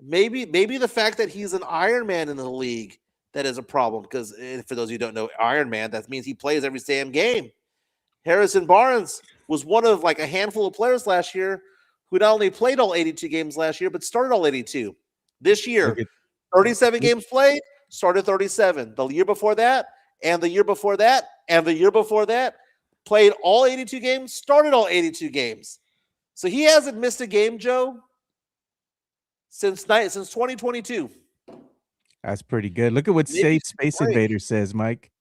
Maybe the fact that he's an Iron Man in the league that is a problem. Because for those of you who don't know Iron Man, that means he plays every damn game. Harrison Barnes was one of like a handful of players last year who not only played all 82 games last year, but started all 82. This year, 37 games played, started 37. The year before that, and the year before that, and the year before that, played all 82 games, started all 82 games. So he hasn't missed a game, Joe, since 2022. That's pretty good. Look at what Safe Space Invader says, Mike.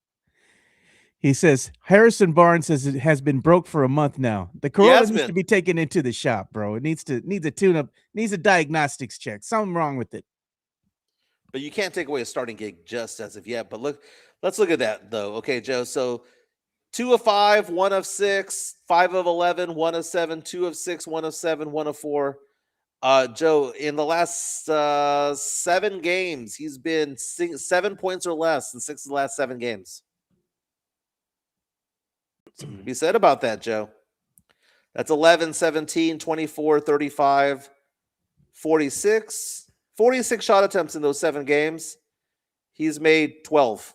He says Harrison Barnes has been broke for a month now. The Corolla needs to be taken into the shop, bro. It needs a tune-up, needs a diagnostics check. Something wrong with it. But you can't take away a starting gig just as of yet. But let's look at that though. Okay, Joe. So 2 of 5, 1 of 6, 5 of 11, 1 of 7, 2 of 6, 1 of 7, 1 of 4. Joe, in the last 7 games, he's been 7 points or less in 6 of the last 7 games. Something to be said about that, Joe. That's 11, 17, 24, 35, 46. 46 shot attempts in those 7 games. He's made 12.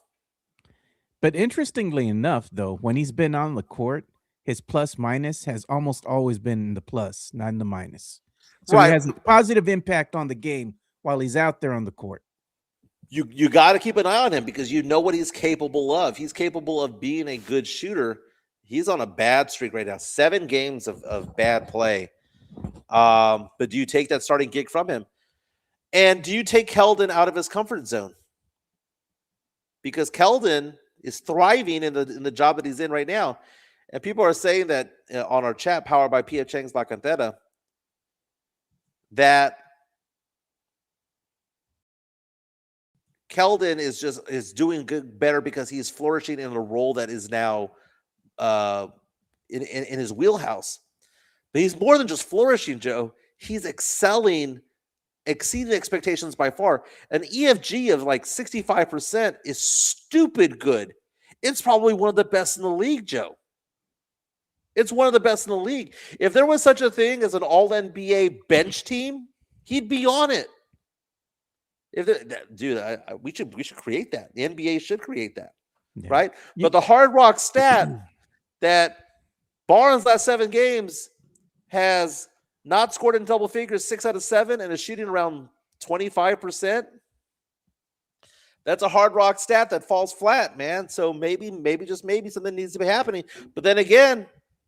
But interestingly enough, though, when he's been on the court, his plus minus has almost always been in the plus, not in the minus. So he has a positive impact on the game while he's out there on the court. You got to keep an eye on him because you know what he's capable of. He's capable of being a good shooter. He's on a bad streak right now. 7 games of bad play. But do you take that starting gig from him? And do you take Keldon out of his comfort zone? Because Keldon is thriving in the job that he's in right now. And people are saying that on our chat, powered by P.F. Chang's La Cantera, that Keldon is doing better because he's flourishing in a role that is now in his wheelhouse. But he's more than just flourishing, Joe. He's excelling, exceeding expectations by far. An EFG of like 65% is stupid good. It's probably one of the best in the league, Joe. It's one of the best in the league. If there was such a thing as an all NBA bench team, he'd be on it. Dude, we should create that. The NBA should create that, Yeah. right? You- But the Hard Rock stat that Barnes last 7 games has not scored in double figures 6 out of 7 and is shooting around 25%. That's a Hard Rock stat that falls flat, man. So maybe just maybe something needs to be happening. But then again,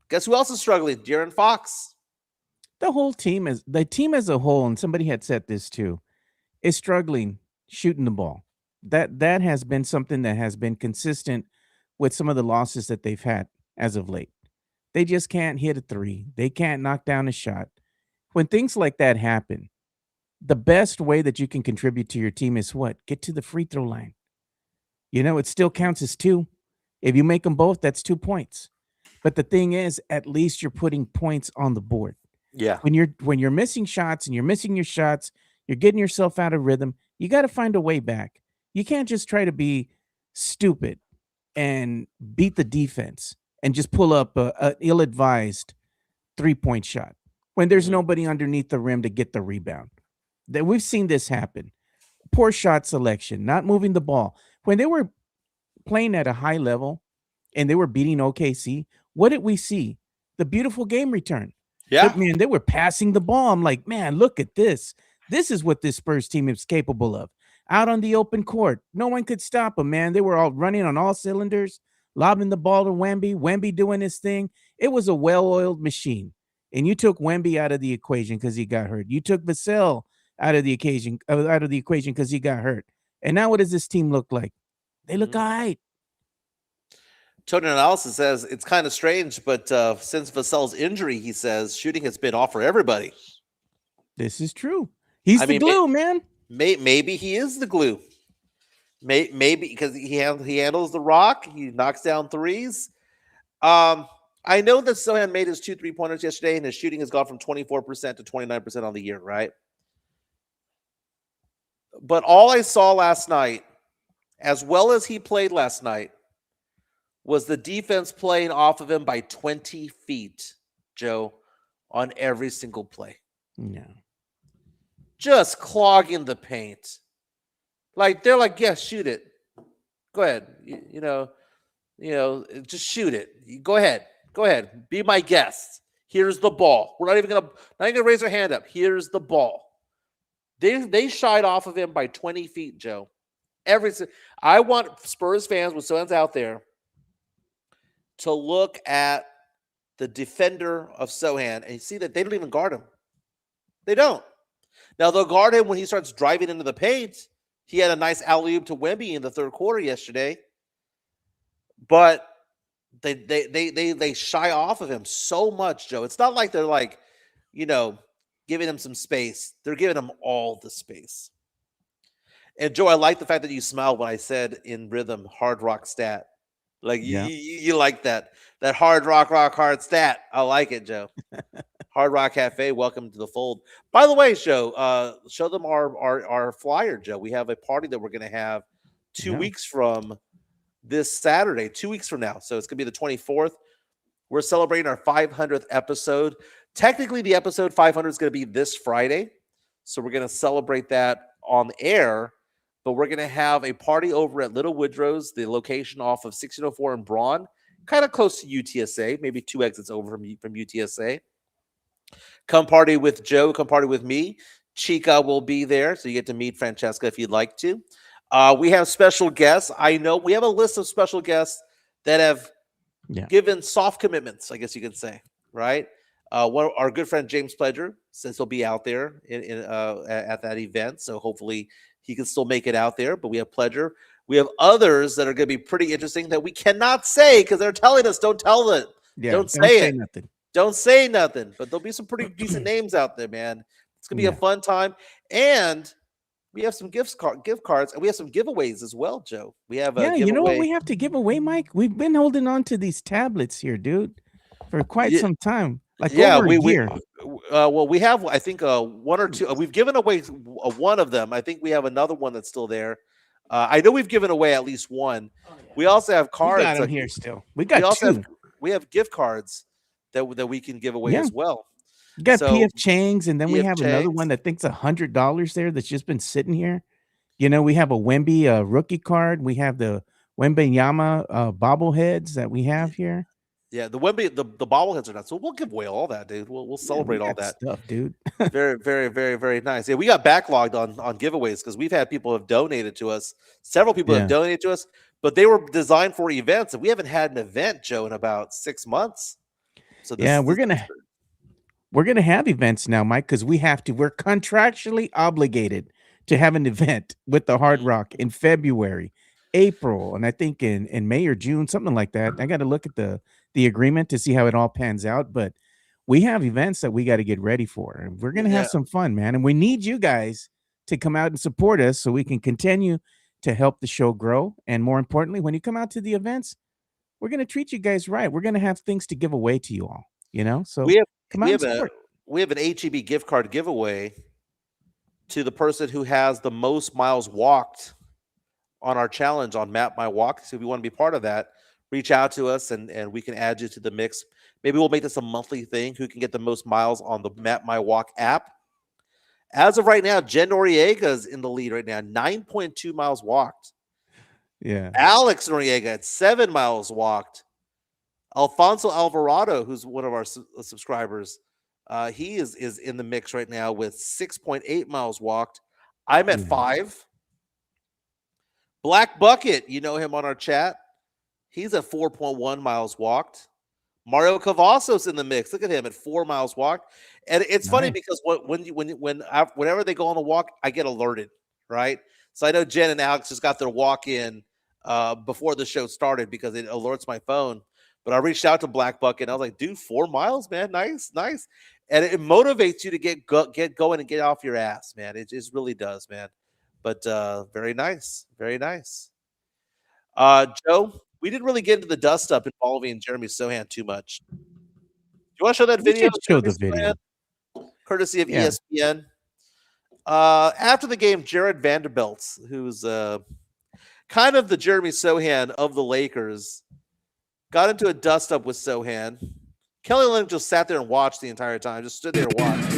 guess who else is struggling? De'Aaron Fox. the team as a whole, and somebody had said this too, is struggling shooting the ball. That has been something that has been consistent with some of the losses that they've had as of late. They just can't hit a three. They can't knock down a shot. When things like that happen, the best way that you can contribute to your team is what? Get to the free throw line. It still counts as 2. If you make them both, that's 2 points. But the thing is, at least you're putting points on the board. Yeah. When you're missing shots and you're missing your shots, you're getting yourself out of rhythm. You got to find a way back. You can't just try to be stupid and beat the defense and just pull up a ill-advised 3-point shot when there's nobody underneath the rim to get the rebound. That we've seen this happen. Poor shot selection, not moving the ball. When they were playing at a high level and they were beating OKC, what did we see? The beautiful game return. Yeah. But, man, they were passing the ball. I'm like, man, look at this. This is what this Spurs team is capable of. Out on the open court, no one could stop them, man. They were all running on all cylinders, lobbing the ball to Wemby, Wemby doing his thing. It was a well-oiled machine. And you took Wemby out of the equation because he got hurt. You took Vassell out of the equation because he got hurt. And now what does this team look like? They look all right. Tony Analysis says it's kind of strange, but since Vassell's injury, he says shooting has been off for everybody. This is true. He's the glue, man. Maybe he is the glue. Maybe because he handles the rock. He knocks down threes. I know that Sochan made his 2 3-pointers yesterday, and his shooting has gone from 24% to 29% on the year, right? But all I saw last night, as well as he played last night, was the defense playing off of him by 20 feet, Joe, on every single play. No. Just clogging the paint. Like, they're like, yeah, shoot it. Go ahead. Just shoot it. Go ahead. Be my guest. Here's the ball. We're not even gonna raise our hand up. Here's the ball. They shied off of him by 20 feet, Joe. I want Spurs fans with Sochan's out there to look at the defender of Sochan and see that they don't even guard him. They don't. Now they'll guard him when he starts driving into the paint. He had a nice alley-oop to Wemby in the third quarter yesterday, but they shy off of him so much, Joe. It's not like they're like, giving him some space. They're giving him all the space. And Joe, I like the fact that you smiled when I said in rhythm Hard Rock stat. Like you like that Hard Rock hard stat. I like it, Joe. Hard Rock Cafe, welcome to the fold. By the way, Joe, show them our flyer, Joe. We have a party that we're going to have 2 weeks from this Saturday, 2 weeks from now. So it's going to be the 24th. We're celebrating our 500th episode. Technically, the episode 500 is going to be this Friday. So we're going to celebrate that on air. But we're going to have a party over at Little Woodrow's, the location off of 1604 in Braun, kind of close to UTSA, maybe 2 exits over from UTSA. Come party with Joe. Come party with me. Chica will be there, so you get to meet Francesca if you'd like to. We have special guests. I know we have a list of special guests that have given soft commitments, I guess you could say, right? Our good friend James Pledger says he'll be out there at that event, so hopefully he can still make it out there. But we have Pledger. We have others that are going to be pretty interesting that we cannot say because they're telling us don't tell them. Yeah, don't say it. Nothing. Don't say nothing. But there'll be some pretty decent names out there, man. It's going to be a fun time. And we have some gift cards, and we have some giveaways as well, Joe. We have a giveaway. You know what we have to give away, Mike? We've been holding on to these tablets here, dude, for quite some time. like Yeah, over a year. well, we have, I think, one or two. We've given away one of them. I think we have another one that's still there. I know we've given away at least one. We also have We got cards. them here still. We We got also have 2. we have gift cards that we can give away Yeah. as well. You got So PF Chang's, and then we PF have another Chang's. one that thinks $100 there that's just been sitting here. We have a Wemby rookie card. We have the Wembenyama bobbleheads that we have here. Yeah, the Wemby, the bobbleheads are not. So we'll give away all that, dude. We'll Yeah, we celebrate all got that. stuff, dude. Very, very, very, very nice. Yeah, we got backlogged on giveaways because we've had people have donated to us. Several people have Yeah. donated to us, but they were designed for events, and we haven't had an event, Joe, in about 6 months. So Yeah, this we're gonna have events now, Mike, because we have to. We're contractually obligated to have an event with the Hard Rock in February, April, and I think in May or June, something like that. I got to look at the agreement to see how it all pans out, but we have events that we got to get ready for, and we're gonna have yeah, some fun, man. And we need you guys to come out and support us so we can continue to help the show grow. And more importantly, when you come out to the events, we're gonna treat you guys right. We're gonna have things to give away to you all. So we have come we out and have a support. we have an HEB gift card giveaway to the person who has the most miles walked on our challenge on Map My Walk. So if you want to be part of that, reach out to us and we can add you to the mix. Maybe we'll make this a monthly thing. Who can get the most miles on the Map My Walk app? As of right now, Jen Noriega is in the lead right now, 9.2 miles walked. Yeah. Alex Noriega at 7 miles walked. Alfonso Alvarado, who's one of our subscribers, he is in the mix right now with 6.8 miles walked. I'm at Yeah. 5. Black Bucket, you know him on our chat. He's at 4.1 miles walked. Mario Cavazos in the mix. Look at him at 4 miles walked. And it's funny Nice. because whenever they go on the walk, I get alerted, right? So I know Jen and Alex just got their walk in before the show started because it alerts my phone. But I reached out to Black Bucket and I was like, dude, 4 miles, man. Nice, nice. And it motivates you to get going and get off your ass, man. It just really does, man. But very nice. Very nice. Joe, we didn't really get into the dust up involving Jeremy Sohan too much. Do you want to show that We video? should show Jeremy the video. Sohan, courtesy of Yeah. ESPN. After the game, Jared Vanderbilt, who's kind of the Jeremy Sohan of the Lakers, got into a dust up with Sohan. Kelly Olynyk just sat there and watched the entire time, just stood there and watched.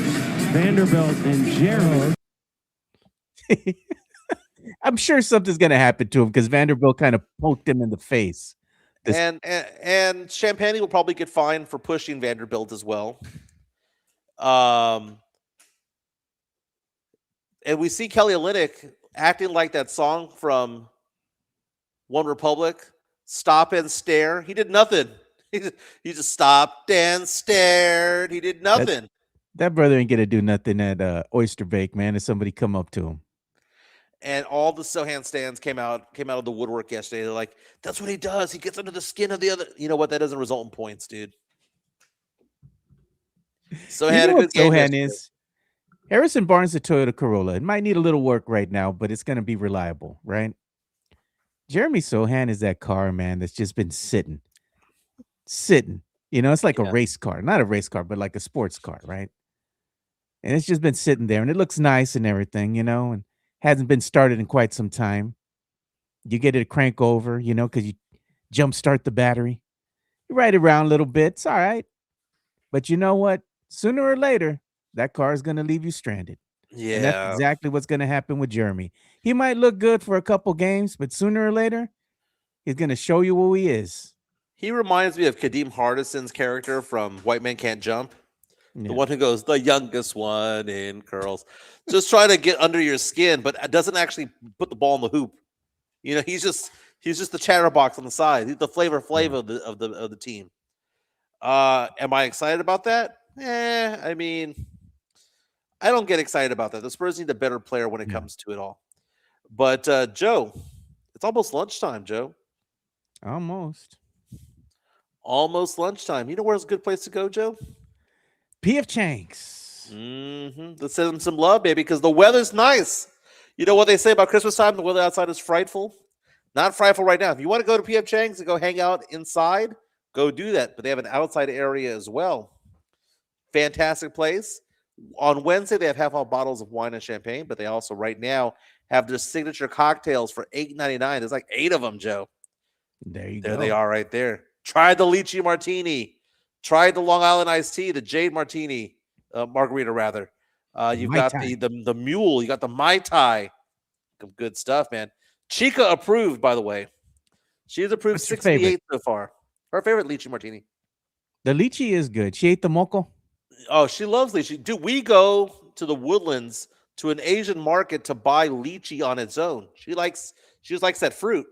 Vanderbilt and Jeremy. I'm sure something's gonna happen to him because Vanderbilt kind of poked him in the face. And Champagne will probably get fined for pushing Vanderbilt as well. And we see Kelly Olynyk acting like that song from One Republic, Stop and Stare. He did nothing. He just stopped and stared. He did nothing. That brother ain't gonna do nothing at Oyster Bake, man. If somebody come up to him. And all the Sohan stands came out of the woodwork yesterday. They're like, that's what he does. He gets under the skin of the other. You know what? That doesn't result in points, dude. Sohan had a good game Sohan yesterday. is Harrison Barnes, the Toyota Corolla. It might need a little work right now, but it's gonna be reliable, right? Jeremy Sohan is that car, man, that's just been sitting. It's like a race car, not a race car, but like a sports car, right? And it's just been sitting there, and it looks nice and everything, and hasn't been started in quite some time. You get it to crank over, because you jump start the battery. You ride it around a little bit. It's all right. But you know what? Sooner or later, that car is going to leave you stranded. And that's Yeah. exactly what's going to happen with Jeremy. He might look good for a couple games, but sooner or later, he's going to show you who he is. He reminds me of Kadeem Hardison's character from White Man Can't Jump. Yeah. The one who goes, the youngest one in curls. Just trying to get under your skin, but doesn't actually put the ball in the hoop. He's just the chatterbox on the side. He's the flavor of the team. Am I excited about that? I mean, I don't get excited about that. The Spurs need a better player when it comes to it all. But Joe, it's almost lunchtime, Joe. Almost lunchtime. You know where's a good place to go, Joe? PF Chang's. Let's send them some love, baby, because the weather's nice. You know what they say about Christmas time? The weather outside is frightful. Not frightful right now. If you want to go to PF Chang's and go hang out inside, go do that. But they have an outside area as well. fantastic place. On Wednesday, they have half-off bottles of wine and champagne, but they also right now have their signature cocktails for $8.99. There's like 8 of them, Joe. There you There go. they are right there. Try the lychee martini. Try the Long Island iced tea, the jade martini, margarita rather. You've Mai got Tai. the mule. You got the Mai Tai. Some good stuff, man. Chica approved, by the way. She's approved What's your favorite? 68 so far. Her favorite lychee martini. The lychee is good. She ate the moco. Oh, she loves lychee. Dude, we go to the Woodlands to an Asian market to buy lychee on its own. She just likes that fruit.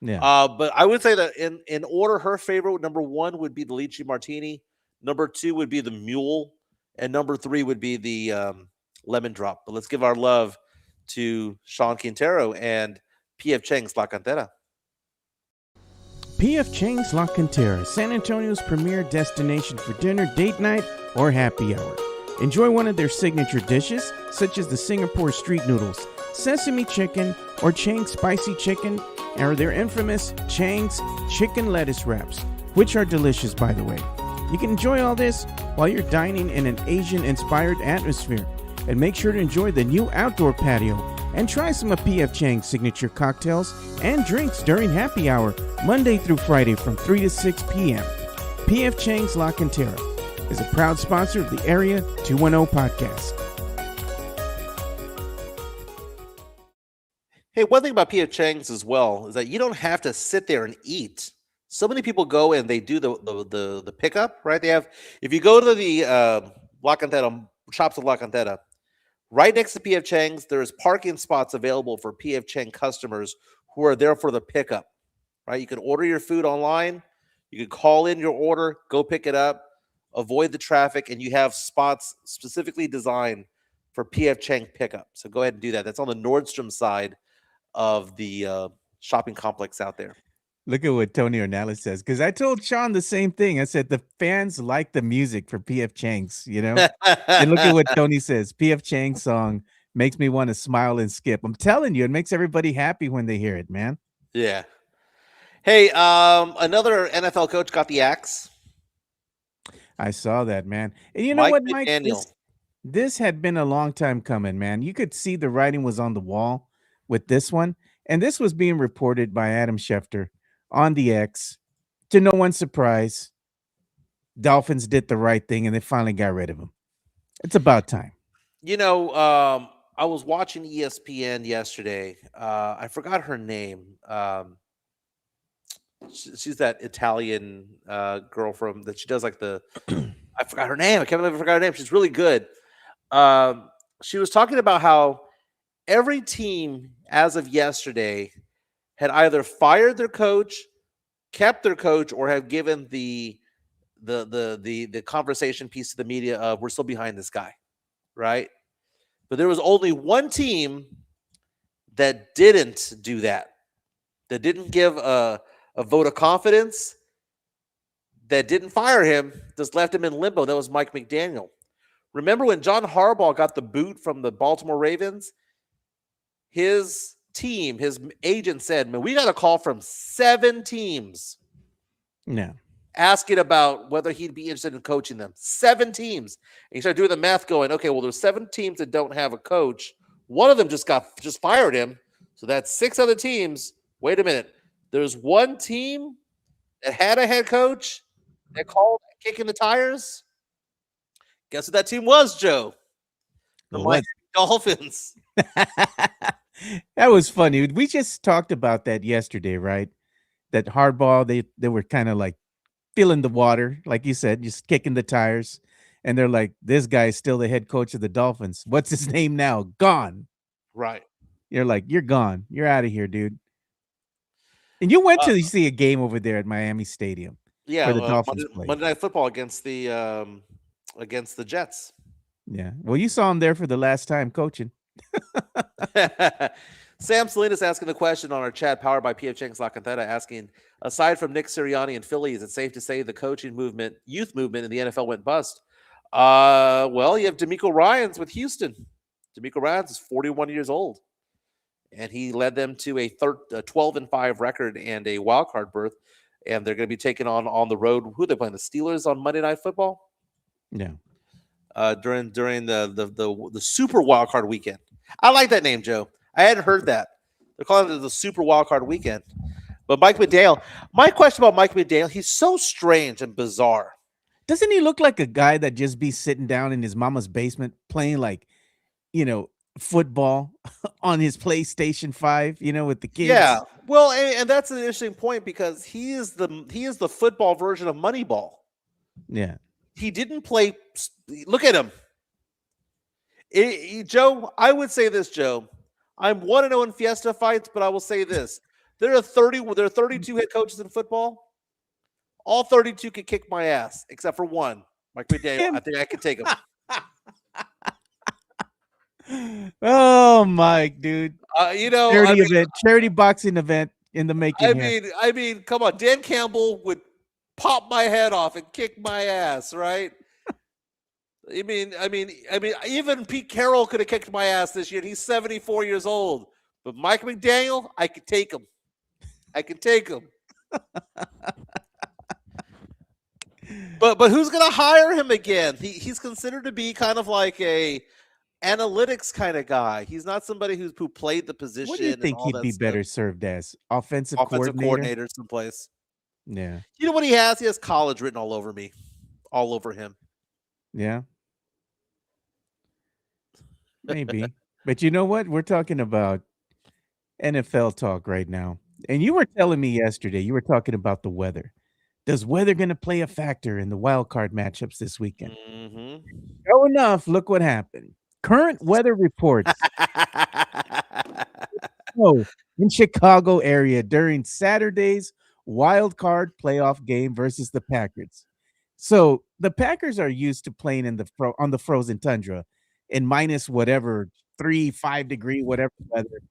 Yeah. But I would say that in order, her favorite number 1 would be the lychee martini, number 2 would be the mule, and number 3 would be the lemon drop. But let's give our love to Sean Quintero and PF Chang's La Cantera. P.F. Chang's La Cantera, San Antonio's premier destination for dinner, date night, or happy hour. Enjoy one of their signature dishes, such as the Singapore street noodles, sesame chicken, or Chang's spicy chicken, or their infamous Chang's chicken lettuce wraps, which are delicious, by the way. You can enjoy all this while you're dining in an Asian-inspired atmosphere. And make sure to enjoy the new outdoor patio and try some of P.F. Chang's signature cocktails and drinks during happy hour, Monday through Friday from 3 to 6 p.m. P.F. Chang's La Cantera is a proud sponsor of the Area 210 podcast. Hey, one thing about P.F. Chang's as well is that you don't have to sit there and eat. So many people go and they do the pickup, right? They have, if you go to the La Cantera, shops of La Cantera, right next to P.F. Chang's, there is parking spots available for P.F. Chang customers who are there for the pickup, right? You can order your food online. You can call in your order, go pick it up, avoid the traffic, and you have spots specifically designed for P.F. Chang pickup. So go ahead and do that. That's on the Nordstrom side of the shopping complex out there. Look at what Tony Ornelas says, because I told Sean the same thing. I said the fans like the music for P.F. Chang's, you know? And look at what Tony says. P.F. Chang's song makes me want to smile and skip. I'm telling you, it makes everybody happy when they hear it, man. Yeah. Hey, another NFL coach got the axe. I saw that, man. And you know Mike what, Mike? McDaniel. This had been a long time coming, man. You could see the writing was on the wall with this one. And this was being reported by Adam Schefter on the X. To no one's surprise, Dolphins did the right thing and they finally got rid of him. It's about time. You know, I was watching ESPN yesterday. I forgot her name. She's that Italian girl from that she does like the I forgot her name. I can't believe I forgot her name. She's really good. She was talking about how every team as of yesterday had either fired their coach, kept their coach, or have given the conversation piece to the media of we're still behind this guy, right? But there was only one team that didn't do that didn't give a vote of confidence, that didn't fire him, just left him in limbo. That was Mike McDaniel. Remember when John Harbaugh got the boot from the Baltimore Ravens? His team, his agent said, man, we got a call from 7 teams. No. Asking about whether he'd be interested in coaching them. 7 teams. And he started doing the math going, okay, well, there's 7 teams that don't have a coach. One of them just fired him. So that's 6 other teams. Wait a minute. There's one team that had a head coach that called kicking the tires. Guess what that team was, Joe? The Miami Dolphins. That was funny. We just talked about that yesterday, right? That Hardball, they were kind of like feeling the water, like you said, just kicking the tires. And they're like, this guy is still the head coach of the Dolphins. What's his name now? Gone. Right. You're like, you're gone. You're out of here, dude. And you went to see a game over there at Miami Stadium. Yeah, where the Dolphins played. Monday Night Football against the Jets. Yeah. Well, you saw him there for the last time coaching. Sam Salinas asking the question on our chat, powered by PF Chang's La Cantera, asking, aside from Nick Sirianni and Philly, is it safe to say the coaching movement, youth movement in the NFL went bust? Well, you have D'Amico Ryans with Houston. D'Amico Ryans is 41 years old, and he led them to a 12-5 record and a wild card berth, and they're going to be taking on the road. Who are they playing? The Steelers on Monday Night Football? Yeah. during the Super Wild Card Weekend. I like that name, Joe. I hadn't heard that. They're calling it the Super Wild Card Weekend. But Mike McDaniel, my question about Mike McDaniel, he's so strange and bizarre. Doesn't he look like a guy that just be sitting down in his mama's basement playing like, football on his PlayStation 5, with the kids? Yeah, well, and that's an interesting point because he is the football version of Moneyball. Yeah. He didn't play. Look at him, Joe. I would say this, Joe. I'm 1-0 in Fiesta fights, but I will say this: there are 32 head coaches in football. All 32 could kick my ass, except for one, Mike McDaniel. I think I could take him. Oh, Mike, dude. Charity boxing event in the making here. I mean, come on. Dan Campbell would pop my head off and kick my ass, right? I mean, even Pete Carroll could have kicked my ass this year. He's 74 years old. But Mike McDaniel, I could take him. But who's gonna hire him again? He's considered to be kind of like a analytics kind of guy. He's not somebody who played the position. What do you think he'd be better served as? Offensive coordinator someplace. Yeah. You know what he has? He has college written all over him. Yeah. Maybe. But you know what? We're talking about NFL talk right now. And you were telling me yesterday, you were talking about the weather. Does weather going to play a factor in the wild card matchups this weekend? Mm-hmm. Sure enough, look what happened. Current weather reports in Chicago area during Saturday's wild card playoff game versus the Packers. So the Packers are used to playing in on the frozen tundra in minus whatever 3-5 degree whatever weather,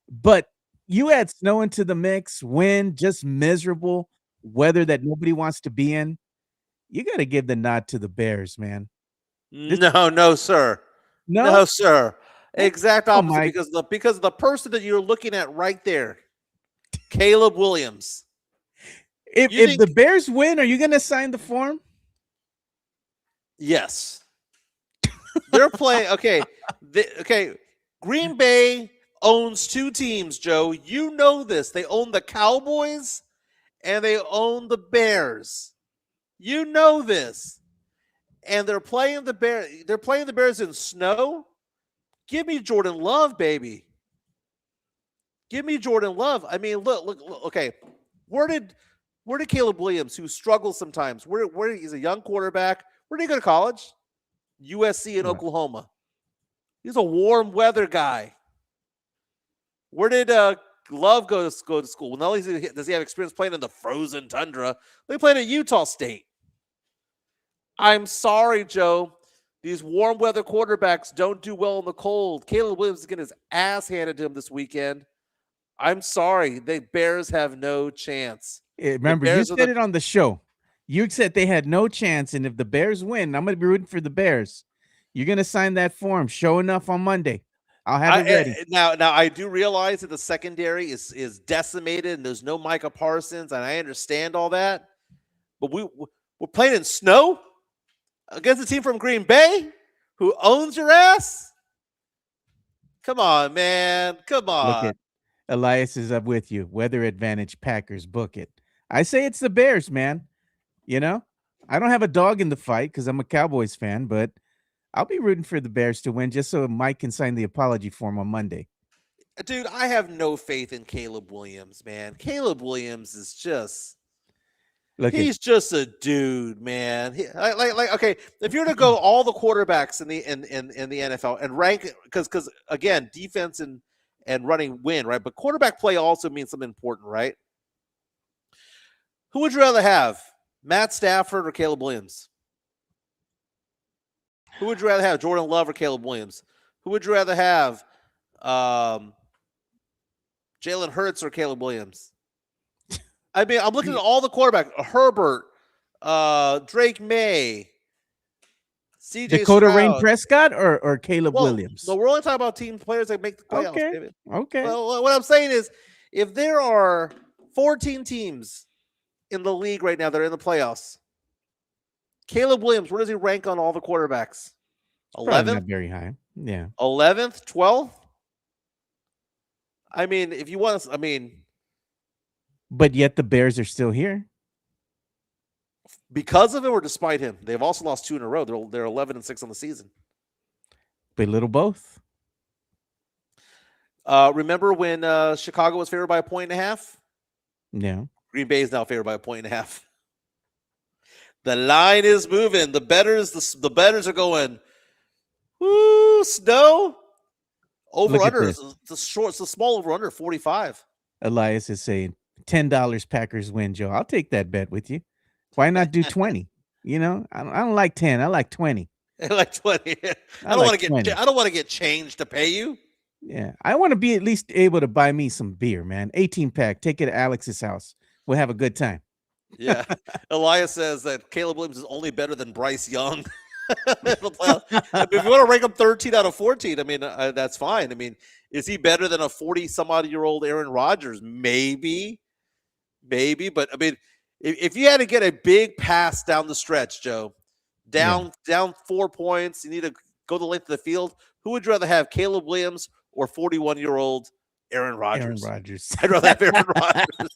but you add snow into the mix, wind, just miserable weather that nobody wants to be in. You got to give the nod to the Bears, man. No, sir. No, sir. Exact opposite, because the person that you're looking at right there, Caleb Williams. If the Bears win, are you going to sign the form? Yes. They're playing. Okay. Green Bay owns two teams, Joe. You know this. They own the Cowboys and they own the Bears. You know this. And they're playing the Bears. They're playing the Bears in snow. Give me Jordan Love, baby. Give me Jordan Love. I mean, look. Okay, where did Caleb Williams, who struggles sometimes, where he's a young quarterback, where did he go to college? USC in Oklahoma. He's a warm weather guy. Where did Love go to school? Well, not only does he have experience playing in the frozen tundra, they played at Utah State. I'm sorry, Joe. These warm weather quarterbacks don't do well in the cold. Caleb Williams is getting his ass handed to him this weekend. I'm sorry. The Bears have no chance. Remember, you said it on the show. You said they had no chance, and if the Bears win, I'm going to be rooting for the Bears. You're going to sign that form. Show enough on Monday. I'll have it ready. Now, I do realize that the secondary is decimated, and there's no Micah Parsons, and I understand all that. But we're playing in snow against a team from Green Bay who owns your ass? Come on, man. Come on. Look at Elias is up with you. Weather advantage Packers, book it. I say it's the Bears, man. I don't have a dog in the fight because I'm a Cowboys fan, but I'll be rooting for the Bears to win just so Mike can sign the apology form on Monday. Dude, I have no faith in Caleb Williams, man. Caleb Williams is just... he's just a dude, man. Okay, if you're to go all the quarterbacks in the NFL and rank, because again, defense and running win, right? But quarterback play also means something important, right? Who would you rather have, Matt Stafford or Caleb Williams? Who would you rather have, Jordan Love or Caleb Williams? Who would you rather have, Jalen Hurts or Caleb Williams? I mean, I'm looking at all the quarterbacks: Herbert, Drake May, CJ Dakota Stroud. Rain Prescott or Caleb Williams. No, we're only talking about team players that make the playoffs. Okay. David. Okay. Well, what I'm saying is, if there are 14 teams in the league right now that are in the playoffs, Caleb Williams, where does he rank on all the quarterbacks? Probably 11th, not very high. Yeah. 11th, 12th. I mean, if you want, I mean, But yet the Bears are still here. because of him or despite him, they've also lost 2 in a row. They're 11-6 on the season. Belittle both. Remember when Chicago was favored by 1.5? Yeah. Green Bay is now favored by 1.5. The line is moving. The bettors are going. Woo, snow. Over Look at under. this. It's a small over under 45. Elias is saying $10 Packers win, Joe. I'll take that bet with you. Why not do 20? You know, I don't like 10. I like 20. Like 20. I don't like want to 20. get. I don't want to get changed to pay you. Yeah. I want to be at least able to buy me some beer, man. 18 pack. Take it to Alex's house. We'll have a good time. Yeah. Elias says that Caleb Williams is only better than Bryce Young. If you want to rank him 13 out of 14, I mean, that's fine. I mean, is he better than a 40-some-odd-year-old Aaron Rodgers? Maybe. But, I mean, if you had to get a big pass down the stretch, Joe, down 4 points, you need to go the length of the field, who would you rather have, Caleb Williams or 41-year-old Aaron Rodgers? Aaron Rodgers. I'd rather have Aaron Rodgers.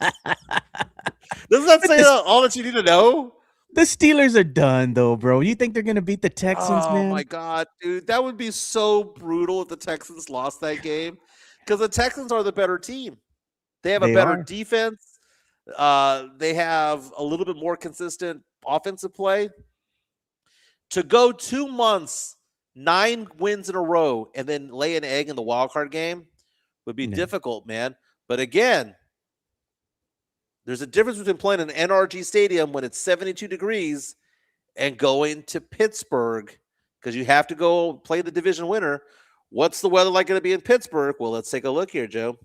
Doesn't that say all that you need to know? The Steelers are done, though, bro. You think they're going to beat the Texans, Oh, man? my God, dude. That would be so brutal if the Texans lost that game because the Texans are the better team. They have a better defense. They have a little bit more consistent offensive play. To go 2 months, 9 wins in a row, and then lay an egg in the wild card game would be difficult, man. But again, there's a difference between playing an NRG stadium when it's 72 degrees and going to Pittsburgh because you have to go play the division winner. What's the weather like going to be in Pittsburgh? Well, let's take a look here, Joe.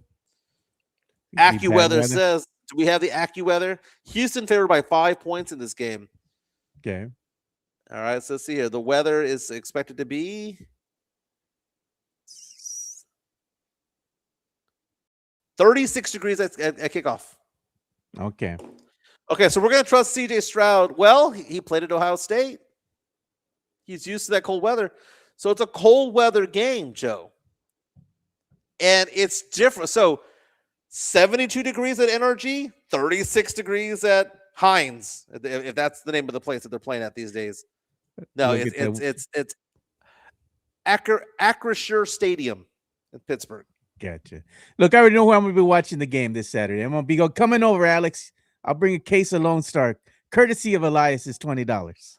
AccuWeather says, do we have the AccuWeather? Houston favored by 5 points in this game. Okay. All right, so let's see here. The weather is expected to be 36 degrees at kickoff. Okay. Okay, so we're going to trust CJ Stroud. Well, he played at Ohio State. He's used to that cold weather. So it's a cold weather game, Joe. And it's different. So 72 degrees at NRG, 36 degrees at Heinz, if that's the name of the place that they're playing at these days. No, it's Acrisure Stadium in Pittsburgh. Gotcha. Look, I already know who I'm going to be watching the game this Saturday. I'm going to be coming over, Alex. I'll bring a case of Lone Star, courtesy of Elias, is $20.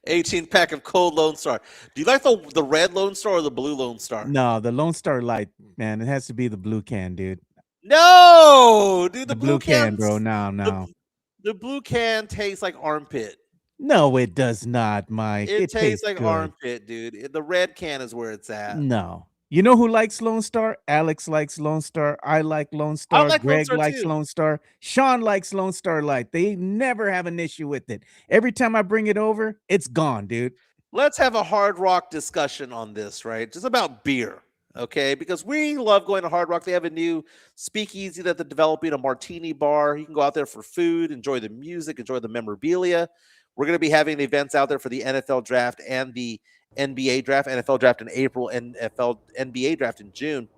18 pack of cold Lone Star. Do you like the red Lone Star or the blue Lone Star? No, the Lone Star Light, man. It has to be the blue can, dude. No, dude. The blue can, bro. No. The blue can tastes like armpit. No, it does not, Mike. It tastes like good. armpit, dude. The red can is where it's at. No. You know who likes Lone Star? Alex likes Lone Star. I like Lone Star. Greg likes Lone Star. Sean likes Lone Star Light. They never have an issue with it. Every time I bring it over, it's gone, dude. Let's have a Hard Rock discussion on this, right? Just about beer, okay? Because we love going to Hard Rock. They have a new speakeasy that they're developing, a martini bar. You can go out there for food, enjoy the music, enjoy the memorabilia. We're going to be having events out there for the NFL draft and the NBA draft, NFL draft in April, and NBA draft in June.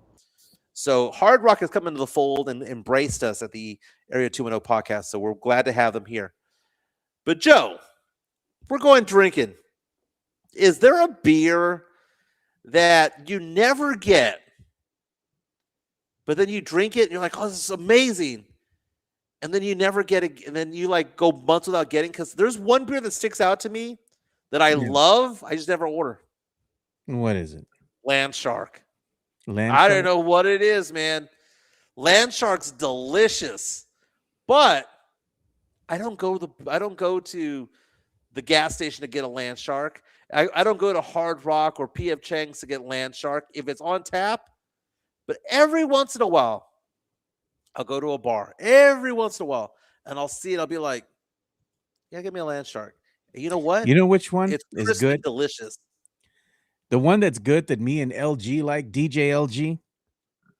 So Hard Rock has come into the fold and embraced us at the Area 210 podcast. So we're glad to have them here. But Joe, we're going drinking. Is there a beer that you never get, but then you drink it and you're like, oh, this is amazing. And then you never get it. And then you like go months without getting, because there's one beer that sticks out to me that I love. I just never order. What is it? Land Shark. I don't know what it is, man. Land Shark's delicious, but I don't go to the gas station to get a Land Shark. I don't go to Hard Rock or PF Chang's to get Land Shark if it's on tap. But every once in a while, I'll go to a bar. Every once in a while, and I'll see it. I'll be like, "Yeah, give me a Land Shark." And you know what? You know which one It's is good? delicious. The one that's good that me and LG like, DJ LG,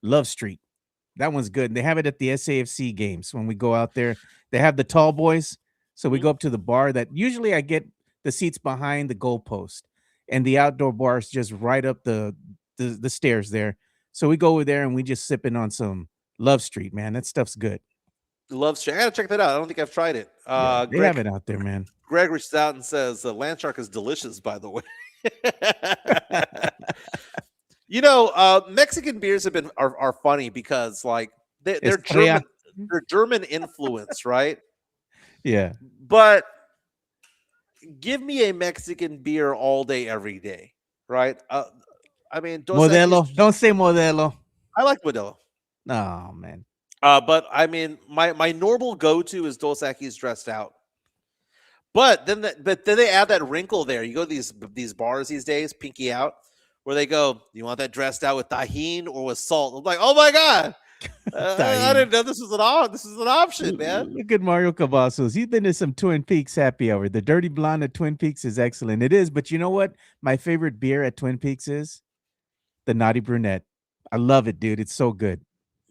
Love Street. That one's good. And they have it at the SAFC games when we go out there. They have the tall boys. So we Mhm. go up to the bar that usually I get the seats behind the goalpost, and the outdoor bar is just right up the stairs there. So we go over there and we just sipping on some Love Street, man. That stuff's good. Love Street. I gotta check that out. I don't think I've tried it. Yeah, they have it out there, man. Greg reaches out and says, "Land Shark is delicious." By the way, Mexican beers have been are funny because like they're Estrella. German influence, right? Yeah. But give me a Mexican beer all day, every day, right? I mean, Dos Modelo. Equis, Don't say Modelo. I like Modelo. Oh man. But I mean, my normal go to is Dos Equis dressed out. But then they add that wrinkle there. You go to these bars these days, pinky out, where they go, "You want that dressed out with tahine or with salt?" I'm like, "Oh my god, I Tahini. didn't know this was an option, man." Look at Mario Cavazos. He's been to some Twin Peaks happy hour. The Dirty Blonde at Twin Peaks is excellent. It is, but you know what? My favorite beer at Twin Peaks is the Naughty Brunette. I love it, dude. It's so good.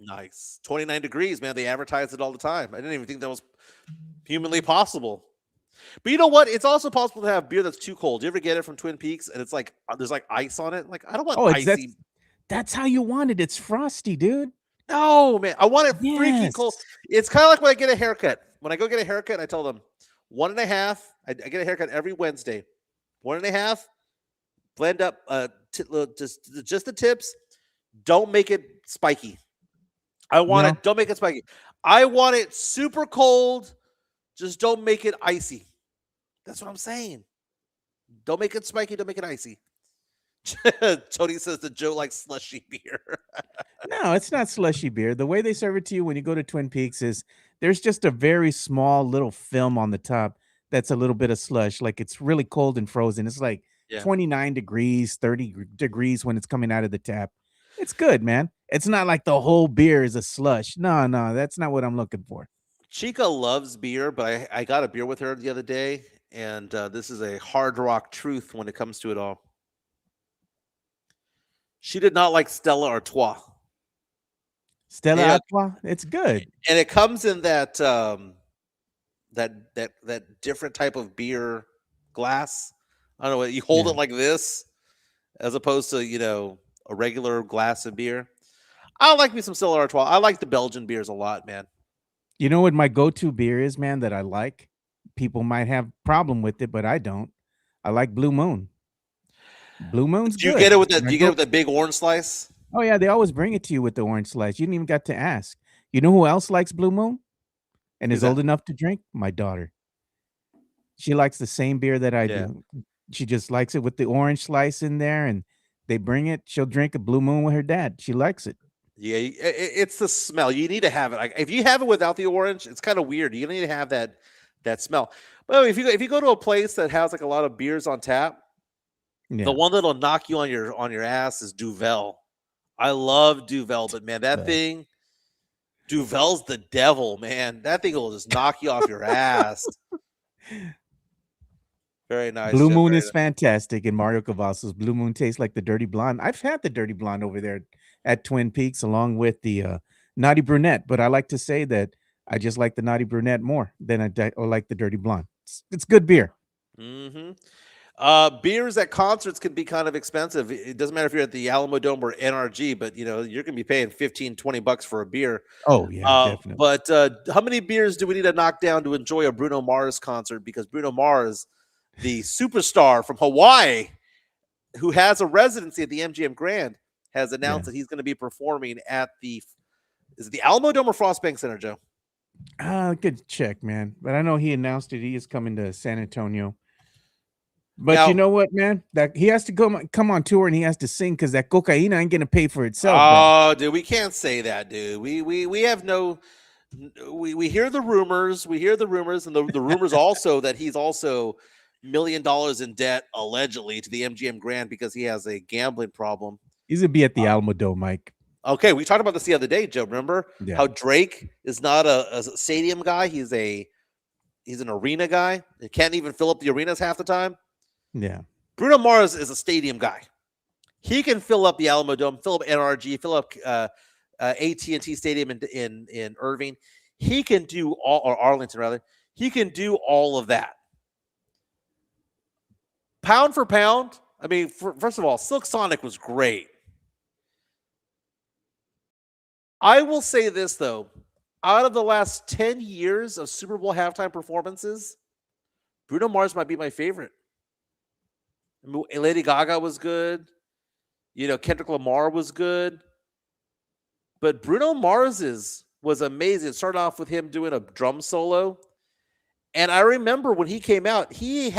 Nice, 29 degrees, man. They advertise it all the time. I didn't even think that was humanly possible. But you know what? It's also possible to have beer that's too cold. You ever get it from Twin Peaks and it's like there's like ice on it? Like I don't want Oh, it's icy. that's how you want it. It's frosty, dude. No, man. I want it freaking Yes. cold. It's kind of like when I get a haircut. When I go get a haircut, I tell them 1.5. I get a haircut every Wednesday. 1.5. Blend up just the tips. Don't make it spiky. I want No. it. Don't make it spiky. I want it super cold. Just don't make it icy. That's what I'm saying. Don't make it spiky. Don't make it icy. Tony says that Joe likes slushy beer. No, it's not slushy beer. The way they serve it to you when you go to Twin Peaks is there's just a very small little film on the top that's a little bit of slush. Like it's really cold and frozen. It's like Yeah. 29 degrees, 30 degrees when it's coming out of the tap. It's good, man. It's not like the whole beer is a slush. No, no, that's not what I'm looking for. Chica loves beer, but I got a beer with her the other day, and this is a hard rock truth when it comes to it all. She did not like Stella Artois. Stella Yeah. Artois, it's good. And it comes in that that different type of beer glass. I don't know. You hold Yeah. it like this, as opposed to a regular glass of beer. I like me some Stella Artois. I like the Belgian beers a lot, man. You know what my go-to beer is, man, that I like? People might have problem with it, but I don't. I like Blue Moon. Blue Moon's Do you good. get it with that? When Do I you get it go- with that big orange slice? Oh yeah, they always bring it to you with the orange slice. You didn't even got to ask. You know who else likes Blue Moon and Who's is that? old enough to drink? My daughter. She likes the same beer that I Yeah. do. She just likes it with the orange slice in there, and they bring it. She'll drink a Blue Moon with her dad. She likes it. Yeah, it's the smell. You need to have it. Like if you have it without the orange, it's kind of weird. You need to have that smell. But if you go to a place that has like a lot of beers on tap, Yeah. the one that'll knock you on your ass is Duvel. I love Duvel, but man, that Duvel. thing, Duvel's the devil, man. That thing will just knock you off your ass. Very nice. Blue Jeff, Moon very is nice. fantastic, and Mario Cavazos Blue Moon tastes like the Dirty Blonde. I've had the Dirty Blonde over there at Twin Peaks along with the Naughty Brunette, but I like to say that I just like the Naughty Brunette more than or like the Dirty Blonde. It's good beer. Mm-hmm. Beers at concerts can be kind of expensive. It doesn't matter if you're at the Alamo Dome or NRG, but you're gonna be paying $15-$20 for a beer. Oh yeah, definitely. But how many beers do we need to knock down to enjoy a Bruno Mars concert? Because Bruno Mars, the superstar from Hawaii, who has a residency at the MGM Grand, has announced that he's going to be performing at is it the Alamo Dome or Frostbank Center, Joe? Good check, man. But I know he announced it. He is coming to San Antonio. But Now- you know what, man? That he has to come on tour and he has to sing because that cocaine ain't gonna pay for itself. brother. Oh, dude, we can't say that, dude. We have no. We hear the rumors. We hear the rumors, and the rumors also that he's also $1 million in debt allegedly to the MGM Grand because he has a gambling problem. He's gonna be at the Alamo Dome, Mike. Okay, we talked about this the other day, Joe. Remember Yeah. how Drake is not a stadium guy? He's an arena guy. He can't even fill up the arenas half the time. Yeah. Bruno Mars is a stadium guy. He can fill up the Alamo Dome, fill up NRG, fill up AT&T Stadium in Irving. He can do all, or Arlington rather. He can do all of that. Pound for pound, I mean, first of all, Silk Sonic was great. I will say this though, out of the last 10 years of Super Bowl halftime performances, Bruno Mars might be my favorite. I mean, Lady Gaga was good. Kendrick Lamar was good. But Bruno Mars's was amazing. It started off with him doing a drum solo. And I remember when he came out, he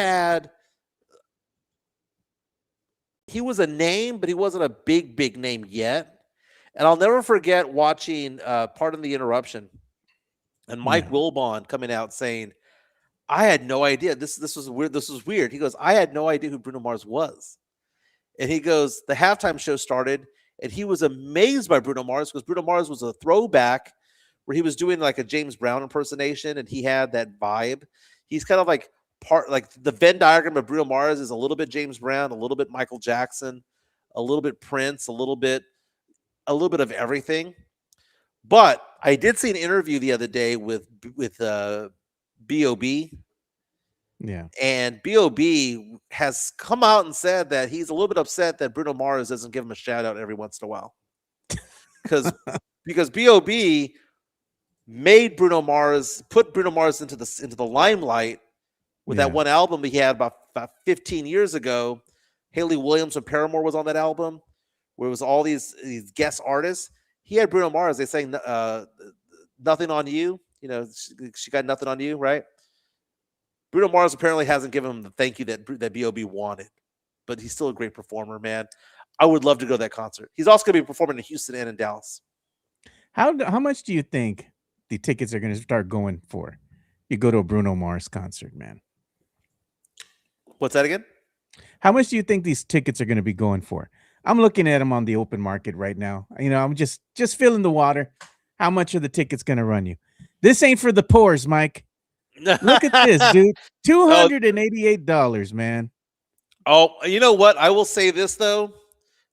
was a name, but he wasn't a big name yet. And I'll never forget watching Pardon the Interruption and Mike Wilbon coming out saying, I had no idea. This was weird. This was weird. He goes, I had no idea who Bruno Mars was. And he goes, the halftime show started, and he was amazed by Bruno Mars because Bruno Mars was a throwback where he was doing like a James Brown impersonation, and he had that vibe. He's kind of like the Venn diagram of Bruno Mars is a little bit James Brown, a little bit Michael Jackson, a little bit Prince, a little bit of everything. But I did see an interview the other day with B.O.B. Yeah. And B.O.B. has come out and said that he's a little bit upset that Bruno Mars doesn't give him a shout out every once in a while. Because B.O.B. made Bruno Mars, put Bruno Mars into the limelight with that one album he had about 15 years ago. Haley Williams from Paramore was on that album, where it was all these guest artists. He had Bruno Mars. They sang Nothing on You. She got nothing on you, right? Bruno Mars apparently hasn't given him the thank you that B.O.B. wanted, but he's still a great performer, man. I would love to go to that concert. He's also going to be performing in Houston and in Dallas. How much do you think the tickets are going to start going for? You go to a Bruno Mars concert, man. What's that again? How much do you think these tickets are going to be going for? I'm looking at them on the open market right now. I'm just feeling the water. How much are the tickets going to run you? This ain't for the poors, Mike. Look at this, dude. $288, man. Oh, you know what? I will say this though.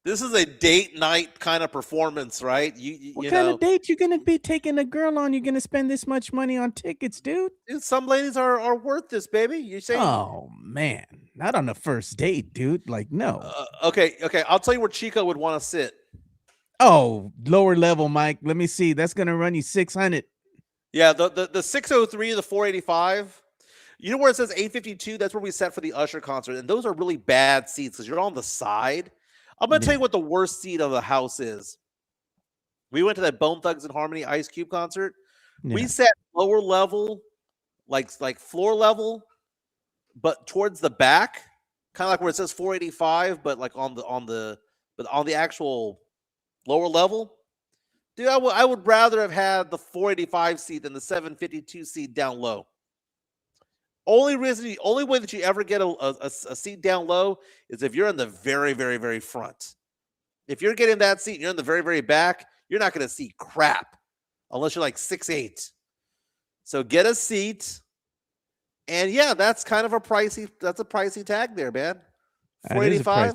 This is a date night kind of performance, right? What kind of date you gonna be taking a girl on? You're gonna spend this much money on tickets, dude? Dude, some ladies are worth this, baby. You say? Oh man, not on the first date, dude. Like no. Okay. I'll tell you where Chico would want to sit. Oh, lower level, Mike. Let me see. That's gonna run you $600. Yeah, the 603, the 485. You know where it says 852? That's where we sat for the Usher concert, and those are really bad seats because you're on the side. I'm gonna tell you what the worst seat of the house is. We went to that Bone Thugs and Harmony Ice Cube concert. Yeah. We sat lower level, like floor level, but towards the back, kind of like where it says 485, but like on the actual lower level. Dude, I would rather have had the 485 seat than the 752 seat down low. Only way that you ever get a seat down low is if you're in the very, very, very front. If you're getting that seat and you're in the very, very back, you're not going to see crap unless you're like 6'8". So get a seat. And yeah, that's kind of a pricey tag there, man. 485.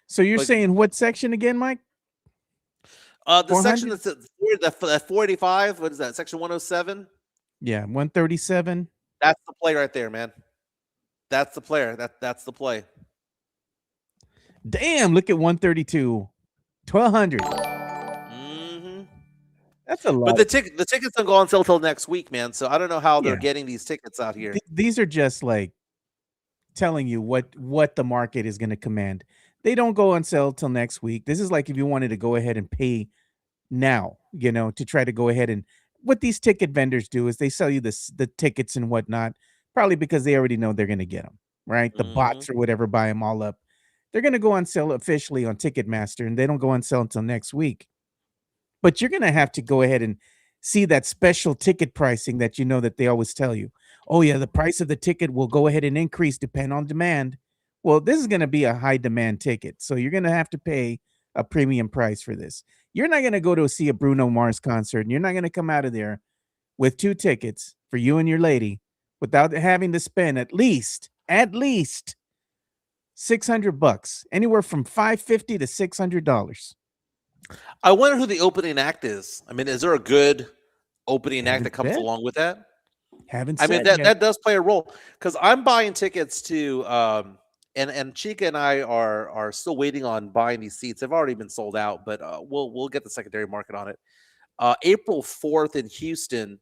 So you're saying what section again, Mike? The 400? section that's at 485. What is that? Section 107. Yeah, 137. That's the play right there, man. That's the player. That's the play. Damn, look at 132. 1,200. Mm-hmm. That's a lot. But the tickets don't go on sale till next week, man. So I don't know how they're getting these tickets out here. These are just like telling you what the market is going to command. They don't go on sale till next week. This is like if you wanted to go ahead and pay now, to try to go ahead and what these ticket vendors do is they sell you the tickets and whatnot, probably because they already know they're going to get them, right? The bots or whatever buy them all up. They're going to go on sale officially on Ticketmaster, and they don't go on sale until next week. But you're going to have to go ahead and see that special ticket pricing that that they always tell you. Oh, yeah, the price of the ticket will go ahead and increase depending on demand. Well, this is going to be a high demand ticket, so you're going to have to pay a premium price for this. You're not going to go to see a Bruno Mars concert, and you're not going to come out of there with 2 tickets for you and your lady without having to spend at least $600, anywhere from $550 to $600. I wonder who the opening act is. I mean, is there a good opening act Haven't that comes said. along with that. Haven't I mean, said that yet. that does play a role because I'm buying tickets to and Chica and I are still waiting on buying these seats. They've already been sold out, but we'll get the secondary market on it. April 4th in Houston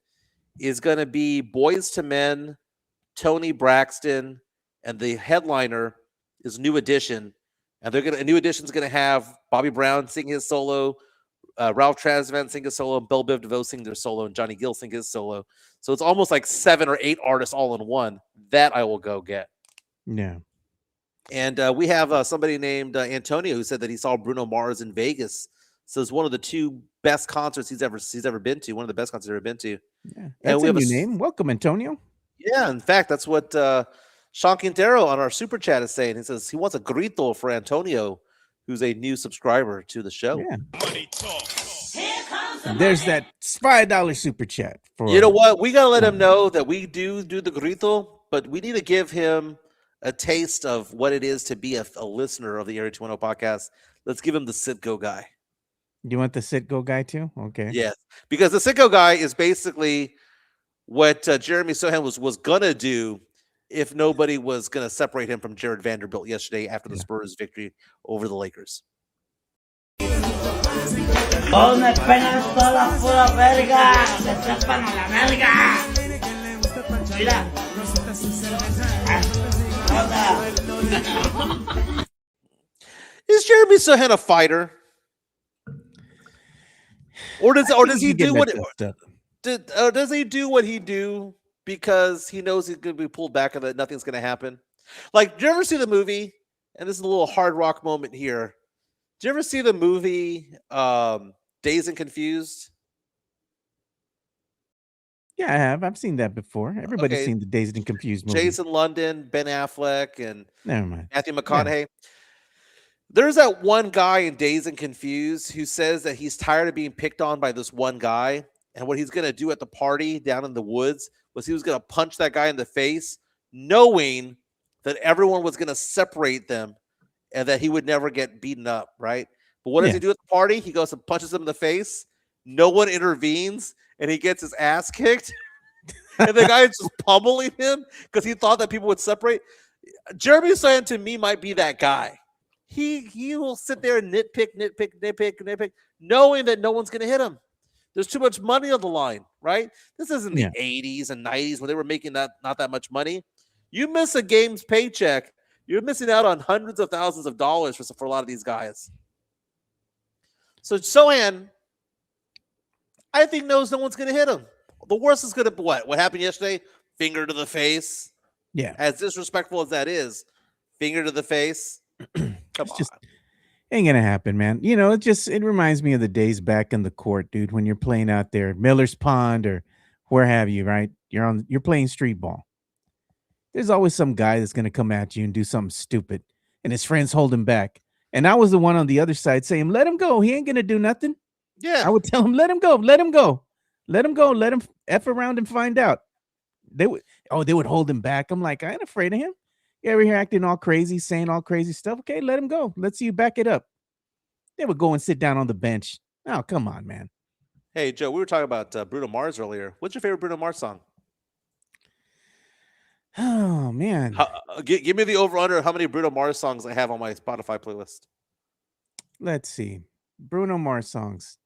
is going to be Boys to Men, Tony Braxton, and the headliner is New Edition, and New Edition's gonna have Bobby Brown sing his solo, Ralph Tresvant sing his solo, and Belle Biv DeVoe sing their solo, and Johnny Gill sing his solo. So it's almost like 7 or 8 artists all in one. That I will go get. Yeah. And we have somebody named Antonio who said that he saw Bruno Mars in Vegas. So it's one of the 2 best concerts he's ever been to. One of the best concerts he's ever been to. Yeah. And That's we a have new name. Welcome, Antonio. Yeah, in fact, that's what Sean Quintero on our super chat is saying. He says he wants a grito for Antonio, who's a new subscriber to the show. Yeah. Money talk. Here comes the And there's money. that $5 super chat for You know what? We gotta let him know that we do the grito, but we need to give him a taste of what it is to be a listener of the Area 210 podcast. Let's give him the Sitgo guy. You want the Sitgo guy too? Okay. Yes, because the Sitgo guy is basically what Jeremy Sohan was gonna do if nobody was gonna separate him from Jared Vanderbilt yesterday after the Spurs victory over the Lakers. Oh, me pegas toda la pura verga. Me trepan a la verga. Mira. Onda. Is Jeremy Sohan a fighter? Or does he do what does he do what he do because he knows he's going to be pulled back and that nothing's going to happen? Like, do you ever see the movie? And this is a little hard rock moment here. Do you ever see the movie Dazed and Confused? Yeah, I have. I've seen that before. Everybody's Okay. seen the Dazed and Confused movie. Jason London, Ben Affleck, and Never mind. Matthew McConaughey. There's that one guy in Dazed and Confused who says that he's tired of being picked on by this one guy. And what he's going to do at the party down in the woods was he was going to punch that guy in the face, knowing that everyone was going to separate them and that he would never get beaten up, right? But what does Yeah. he do at the party? He goes and punches him in the face. No one intervenes, and he gets his ass kicked. And the guy is just pummeling him because he thought that people would separate. Jeremy Sohan, to me, might be that guy. He will sit there and nitpick, knowing that no one's going to hit him. There's too much money on the line, right? This isn't the 80s and 90s when they were making not that much money. You miss a game's paycheck, you're missing out on hundreds of thousands of dollars for a lot of these guys. So Sohan, I think, knows no one's going to hit him. The worst is going to what? What happened yesterday? Finger to the face. Yeah. As disrespectful as that is, finger to the face. Come on. Just ain't gonna happen, man. You know, it reminds me of the days back in the court, dude, when you're playing out there, Miller's Pond or where have you, right? You're playing street ball. There's always some guy that's gonna come at you and do something stupid, and his friends hold him back. And I was the one on the other side saying, "Let him go. He ain't gonna do nothing." Yeah. I would tell him, "Let him go. Let him go. Let him go. Let him f around and find out." They would hold him back. I'm like, I ain't afraid of him. You ever hear acting all crazy, saying all crazy stuff? Okay, let him go. Let's see you back it up. They would go and sit down on the bench. Oh, come on, man. Hey, Joe, we were talking about Bruno Mars earlier. What's your favorite Bruno Mars song? Oh, man. Give me the over-under of how many Bruno Mars songs I have on my Spotify playlist. Let's see. Bruno Mars songs.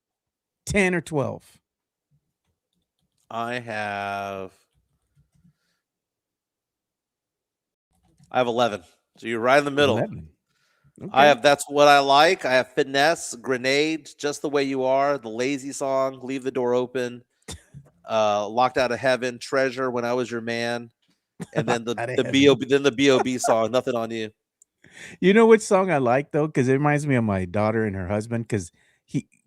10 or 12. I have 11. So you're right in the middle. 11. Okay. I have That's What I Like. I have Finesse, Grenade, Just the Way You Are, The Lazy Song, Leave the Door Open, Locked Out of Heaven, Treasure, When I Was Your Man, and then the B.O.B. song, Nothing on You. You know which song I like, though? Because it reminds me of my daughter and her husband, because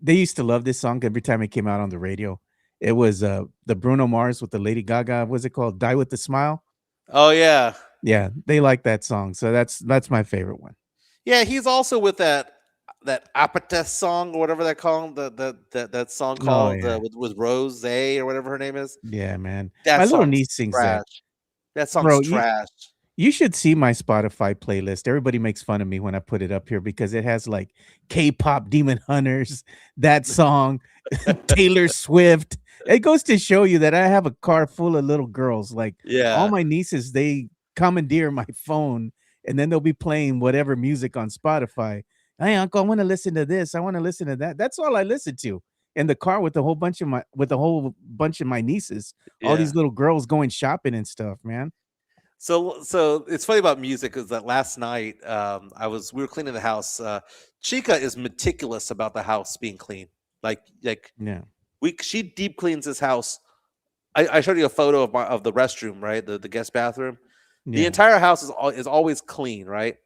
they used to love this song every time it came out on the radio. It was the Bruno Mars with the Lady Gaga. What's it called? Die with the Smile. Oh, yeah. Yeah, they like that song. So that's my favorite one. Yeah, he's also with that Apathy song or whatever they call that song called with Rose or whatever her name is. Yeah, man. That My little song's niece sings trash. That song's Bro, trash. You should see my Spotify playlist. Everybody makes fun of me when I put it up here because it has like K-pop Demon Hunters, that song, Taylor Swift, It goes to show you that I have a car full of little girls. Like all Yeah. my nieces, they commandeer my phone, and then they'll be playing whatever music on Spotify. Hey, uncle, I want to listen to this. I want to listen to that. That's all I listen to in the car with a whole bunch of my nieces. All Yeah. these little girls going shopping and stuff, man. So it's funny about music is that last night we were cleaning the house. Chica is meticulous about the house being clean. Like Yeah, she deep cleans this house. I showed you a photo of the restroom, right? The guest bathroom. The yeah. entire house is always clean, right?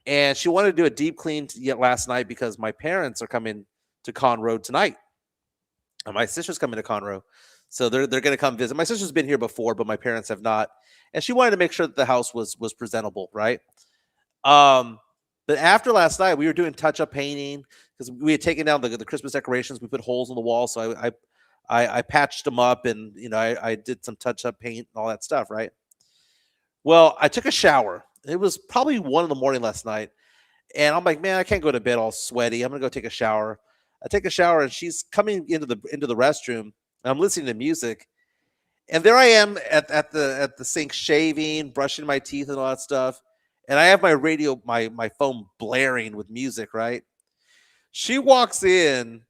And she wanted to do a deep clean yet last night because my parents are coming to Conroe tonight. And my sister's coming to Conroe. So they're gonna come visit. My sister's been here before, but my parents have not. And she wanted to make sure that the house was presentable, right? Um, but after last night, we were doing touch-up painting because we had taken down the Christmas decorations. We put holes in the wall, so I patched them up, and I did some touch-up paint and all that stuff, right? Well, I took a shower. It was probably 1 in the morning last night, and I'm like, man, I can't go to bed all sweaty. I'm gonna go take a shower. I take a shower, and she's coming into the restroom, and I'm listening to music, and there I am at the sink, shaving, brushing my teeth, and all that stuff, and I have my phone blaring with music, right? She walks in,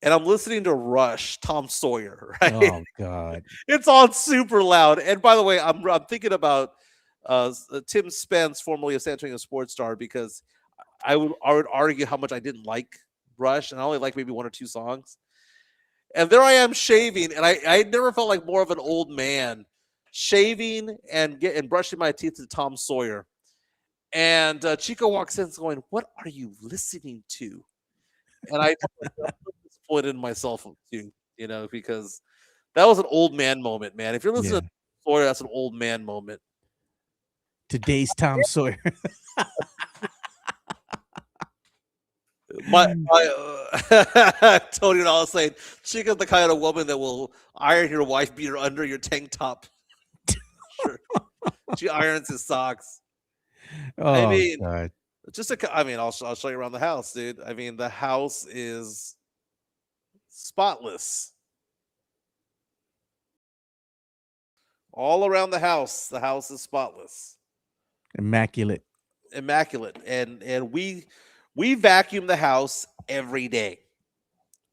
and I'm listening to Rush, Tom Sawyer, right? Oh God. It's on super loud. And by the way, I'm thinking about Tim Spence, formerly of San Antonio Sports Star, because I would argue how much I didn't like Rush, and I only like maybe one or two songs. And there I am shaving, and I never felt like more of an old man shaving and brushing my teeth to Tom Sawyer. And Chico walks in, going, "What are you listening to?" And I'm disappointed in myself too, because that was an old man moment, man. If you're listening Yeah. to Sawyer, that's an old man moment. Today's Tom Sawyer. Tony and I was saying, Chica's the kind of woman that will iron your wife beater under your tank top. Sure. She irons his socks. I Oh mean, God. I'll show you around the house, dude. I mean, the house is spotless. All around the house is spotless, Immaculate. immaculate, and we vacuum the house every day.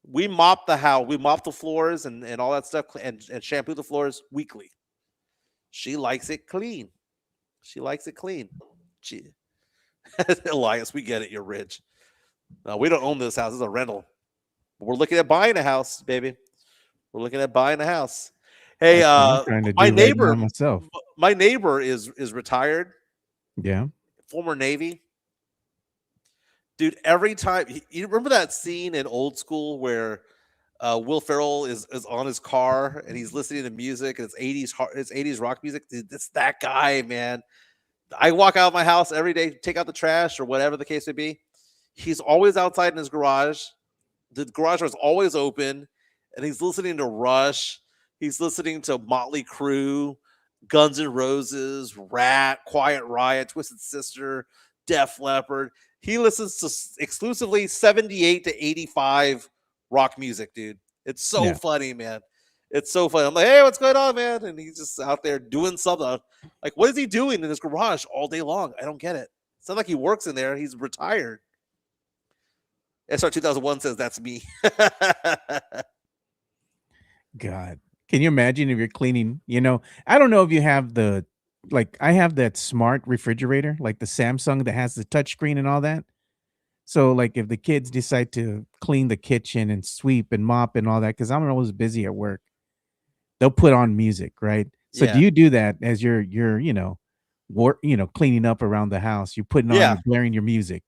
We mop the house, we mop the floors and all that stuff, and shampoo the floors weekly. She likes it clean. She likes it clean. She, Elias, we get it. You're rich. No, we don't own this house. It's a rental. But we're looking at buying a house, baby. We're looking at buying a house. Hey, That's what I'm trying to my do right now neighbor, myself. my neighbor is retired, Yeah. former Navy. Dude, every time you remember that scene in Old School where Will Ferrell is on his car and he's listening to music and it's 80s rock music. Dude, it's that guy, man. I walk out of my house every day, take out the trash or whatever the case may be. He's always outside in his garage. The garage door is always open, and he's listening to Rush. He's listening to Motley Crue, Guns N' Roses, Rat, Quiet Riot, Twisted Sister, Def Leppard. He listens to exclusively 78 to 85 rock music, dude. It's so Yeah. funny, man. It's so funny. I'm like, hey, what's going on, man? And he's just out there doing something. Like, what is he doing in his garage all day long? I don't get it. It's not like he works in there. He's retired. SR 2001 says that's me. God. Can you imagine if you're cleaning, I don't know if you have I have that smart refrigerator, like the Samsung that has the touchscreen and all that. So like if the kids decide to clean the kitchen and sweep and mop and all that, because I'm always busy at work, they'll put on music, right? So do Yeah. you do that as you're, cleaning up around the house? You're putting on, Yeah. you're blaring your music,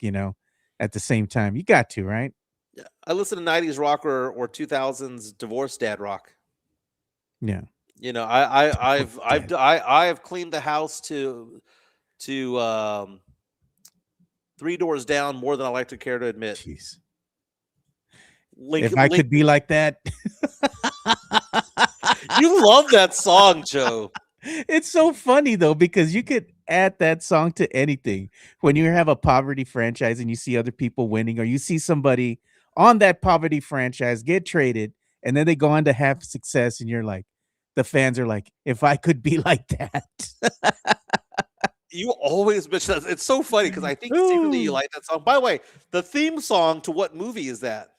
at the same time. You got to, right? Yeah. I listen to 90s rock or 2000s divorce dad rock. Yeah. I've cleaned the house to three doors down more than I like to care to admit. Jeez. Link, If I Link, could be like that. you love that song, Joe. It's so funny though, because you could add that song to anything. When you have a poverty franchise and you see other people winning, or you see somebody on that poverty franchise get traded and then they go on to have success, and you're like, the fans are like, if I could be like that. You always mention that. It's so funny because I think secretly you Ooh. like that song. By the way, the theme song to what movie is that?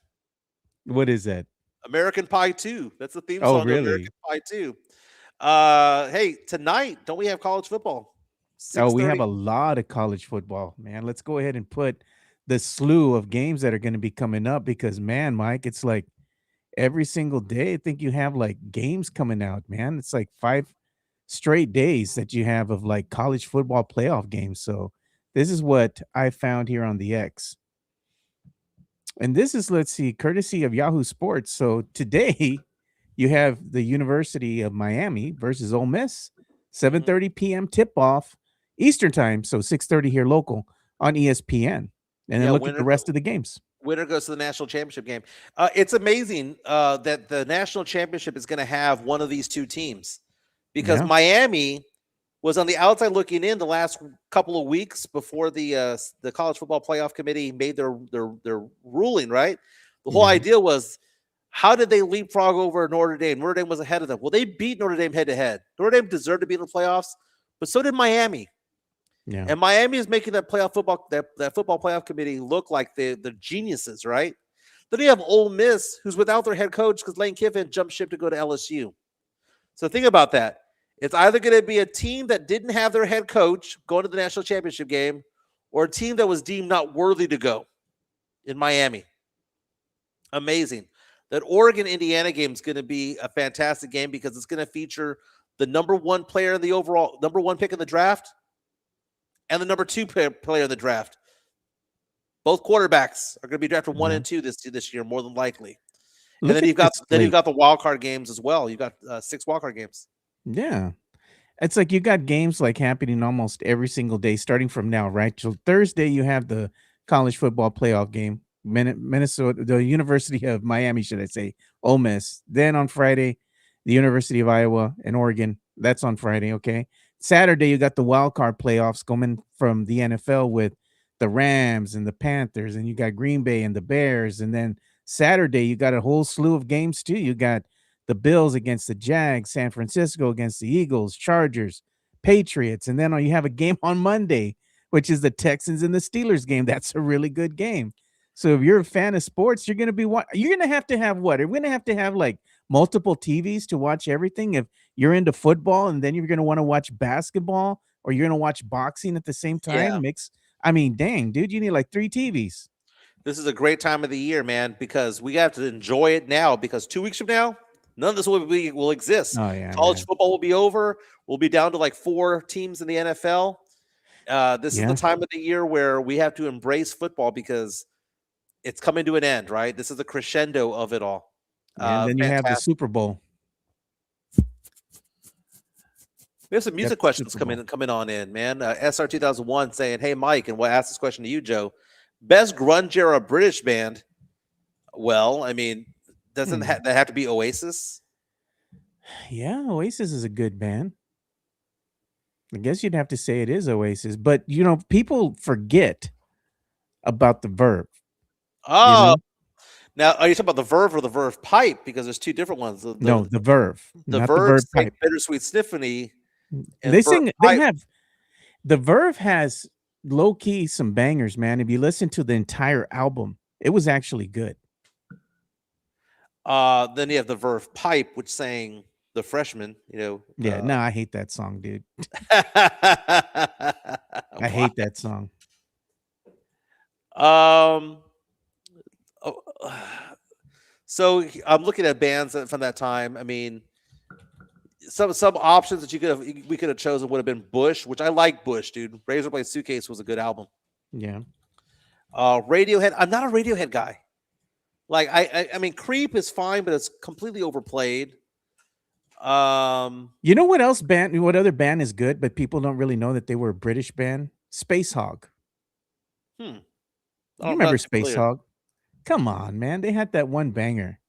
What is that? American Pie 2. That's the theme Oh, song to really? American Pie 2. Hey, tonight, don't we have college football? Oh, we have 6:30. a lot of college football, man. Let's go ahead and put the slew of games that are going to be coming up because, man, Mike, it's like every single day. I think you have like games coming out, man. It's like 5 straight days that you have of like college football playoff games. So this is what I found here on the X. And this is, let's see, courtesy of Yahoo Sports. So today you have the University of Miami versus Ole Miss, 7:30 p.m. tip off Eastern time, so 6:30 here local on ESPN. And then Yeah, look at the rest of the games. winner goes to the national championship game. It's amazing that the national championship is going to have one of these two teams because Yeah. Miami was on the outside looking in the last couple of weeks before the college football playoff committee made their ruling. Right, the whole Yeah. idea was how did they leapfrog over Notre Dame? Notre Dame was ahead of them. Well, they beat Notre Dame head to head. Notre Dame deserved to be in the playoffs, but so did Miami. Yeah. And Miami is making that playoff football that football playoff committee look like the geniuses, right? Then you have Ole Miss, who's without their head coach because Lane Kiffin jumped ship to go to LSU. So think about that. It's either going to be a team that didn't have their head coach going to the national championship game, or a team that was deemed not worthy to go in Miami. Amazing. That Oregon Indiana game is going to be a fantastic game because it's going to feature the number one player in the overall number one pick in the draft and the number two player in the draft. Both quarterbacks are going to be drafted 1 Yeah. and 2 this year, more than likely. Look And then at you've got this slate. the wild card games as well. You've got 6 wild card games. Yeah. It's like you got games like happening almost every single day starting from now, right? So Thursday you have the college football playoff game, Minnesota, the University of Miami, should I say, Ole Miss. Then on Friday, the University of Iowa and Oregon. That's on Friday, okay? Saturday you got the wild card playoffs coming from the NFL with the Rams and the Panthers, and you got Green Bay and the Bears, and then Saturday you got a whole slew of games too. You got the Bills against the Jags, San Francisco against the Eagles, Chargers, Patriots, and then you have a game on Monday, which is the Texans and the Steelers game. That's a really good game. So if you're a fan of sports, you're going to be you're going to have what? Are we going to have like multiple TVs to watch everything? If you're into football and then you're going to want to watch basketball or you're going to watch boxing at the same time, Yeah. I mean, dang, dude, you need like 3 TVs. This is a great time of the year, man, because we have to enjoy it now because 2 weeks from now, none of this will exist. Oh yeah, College man. football will be over. We'll be down to like 4 teams in the NFL. This is Yeah. the time of the year where we have to embrace football because it's coming to an end, right? This is the crescendo of it all. And then you have the Fantastic. Super Bowl. We have some Got music the questions Super Bowl. coming on in, man. SR 2001 saying, "Hey Mike," and we'll ask this question to you, Joe. Best grunge era British band? Well, I mean, doesn't that have to be Oasis? Yeah, Oasis is a good band. I guess you'd have to say it is Oasis, but you know, people forget about the Verve. You Oh, know, now are you talking about the Verve or the Verve Pipe? Because there's 2 different ones. no, the Verve, The not the Verve Verve sing pipe. Bittersweet Symphony, They and Verve sing. They Pipe. have the Verve has low key some bangers, man. If you listen to the entire album, it was actually good. Then you have the Verve Pipe, which sang The Freshman. Yeah, no, I hate that song, dude. I Why? hate that song. Um. oh, So I'm looking at bands from that time. I mean, some options that we could have chosen would have been Bush, which I like Bush, dude. Razorblade Suitcase was a good album. Yeah. Radiohead. I'm not a Radiohead guy. Like I mean, Creep is fine, but it's completely overplayed. You know what else band? What other band is good, but people don't really know that they were a British band? Space Hog. Hmm. You I'm remember not too Space familiar. Hog? Come on, man. They had that one banger.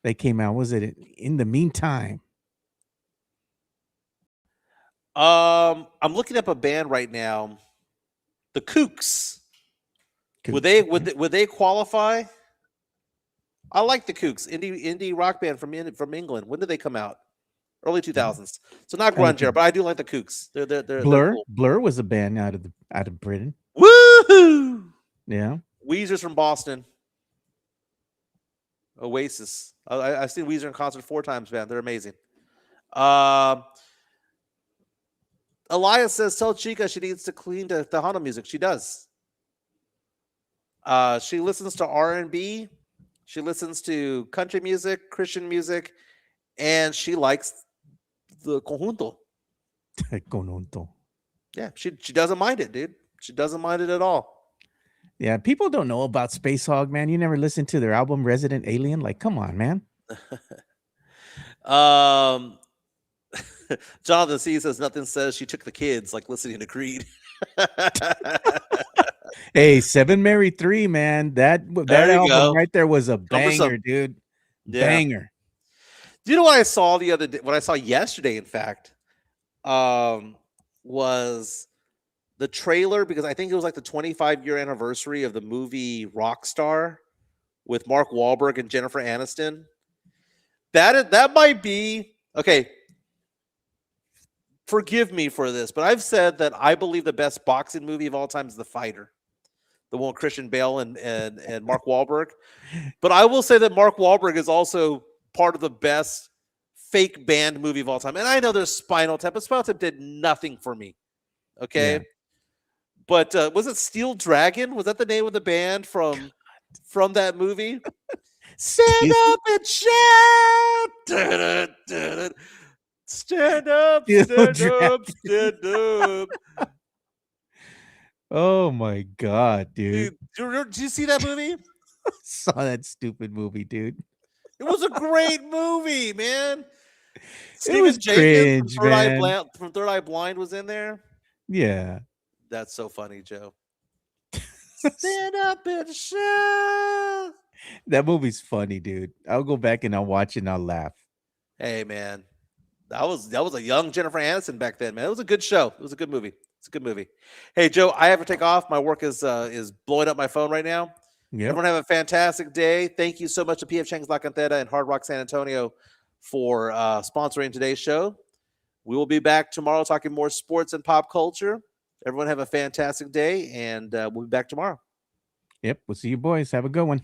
They came out. Was it In the Meantime? I'm looking up a band right now. The Kooks. Would Kooks, okay. they qualify? I like the Kooks, indie rock band from England. When did they come out? Early 2000s. So not I like grunge era, but I do like the Kooks. They're Blur. cool. Blur was a band out of Britain. Woohoo! Yeah. Weezer's from Boston. Oasis. I've seen Weezer in concert 4 times, man. They're amazing. Um, Elias says, tell Chica she needs to clean the Tejano music. She does. She listens to R&B. She listens to country music, Christian music, and she likes the conjunto. Conjunto. Yeah, she doesn't mind it, dude. She doesn't mind it at all. Yeah, people don't know about Space Hog, man. You never listened to their album Resident Alien? Like, come on, man. Jonathan C says nothing says she took the kids like listening to Creed. Hey, Seven Mary 3, man. That There you album go. right there was a Cumbersome. banger, dude. Yeah. Banger. Do you know what I saw the other day? What I saw yesterday, in fact, was the trailer, because I think it was like the 25-year anniversary of the movie Rockstar with Mark Wahlberg and Jennifer Aniston. That might be okay. Forgive me for this, but I've said that I believe the best boxing movie of all time is The Fighter, the one with Christian Bale and Mark Wahlberg. But I will say that Mark Wahlberg is also part of the best fake band movie of all time. And I know there's Spinal Tap, but Spinal Tap did nothing for me. Okay. Yeah. But was it Steel Dragon? Was that the name of the band from that movie? Stand up and shout. Dun-dun-dun-dun. Stand up, Steel stand up, stand up. Oh my god, dude. Dude, did you see that movie? Saw that stupid movie, dude. It was a great movie, man. It Stephen was Jenkins cringe, man. from Third Eye Blind was in there. Yeah. That's so funny, Joe. Stand up and shout. That movie's funny, dude. I'll go back and I'll watch it and I'll laugh. Hey, man, that was a young Jennifer Aniston back then, man. It was a good show. It was a good movie. It's a good movie. Hey, Joe, I have to take off. My work is blowing up my phone right now. Yeah. Everyone have a fantastic day. Thank you so much to PF Chang's La Cantera and Hard Rock San Antonio for sponsoring today's show. We will be back tomorrow talking more sports and pop culture. Everyone have a fantastic day, and we'll be back tomorrow. Yep. We'll see you boys. Have a good one.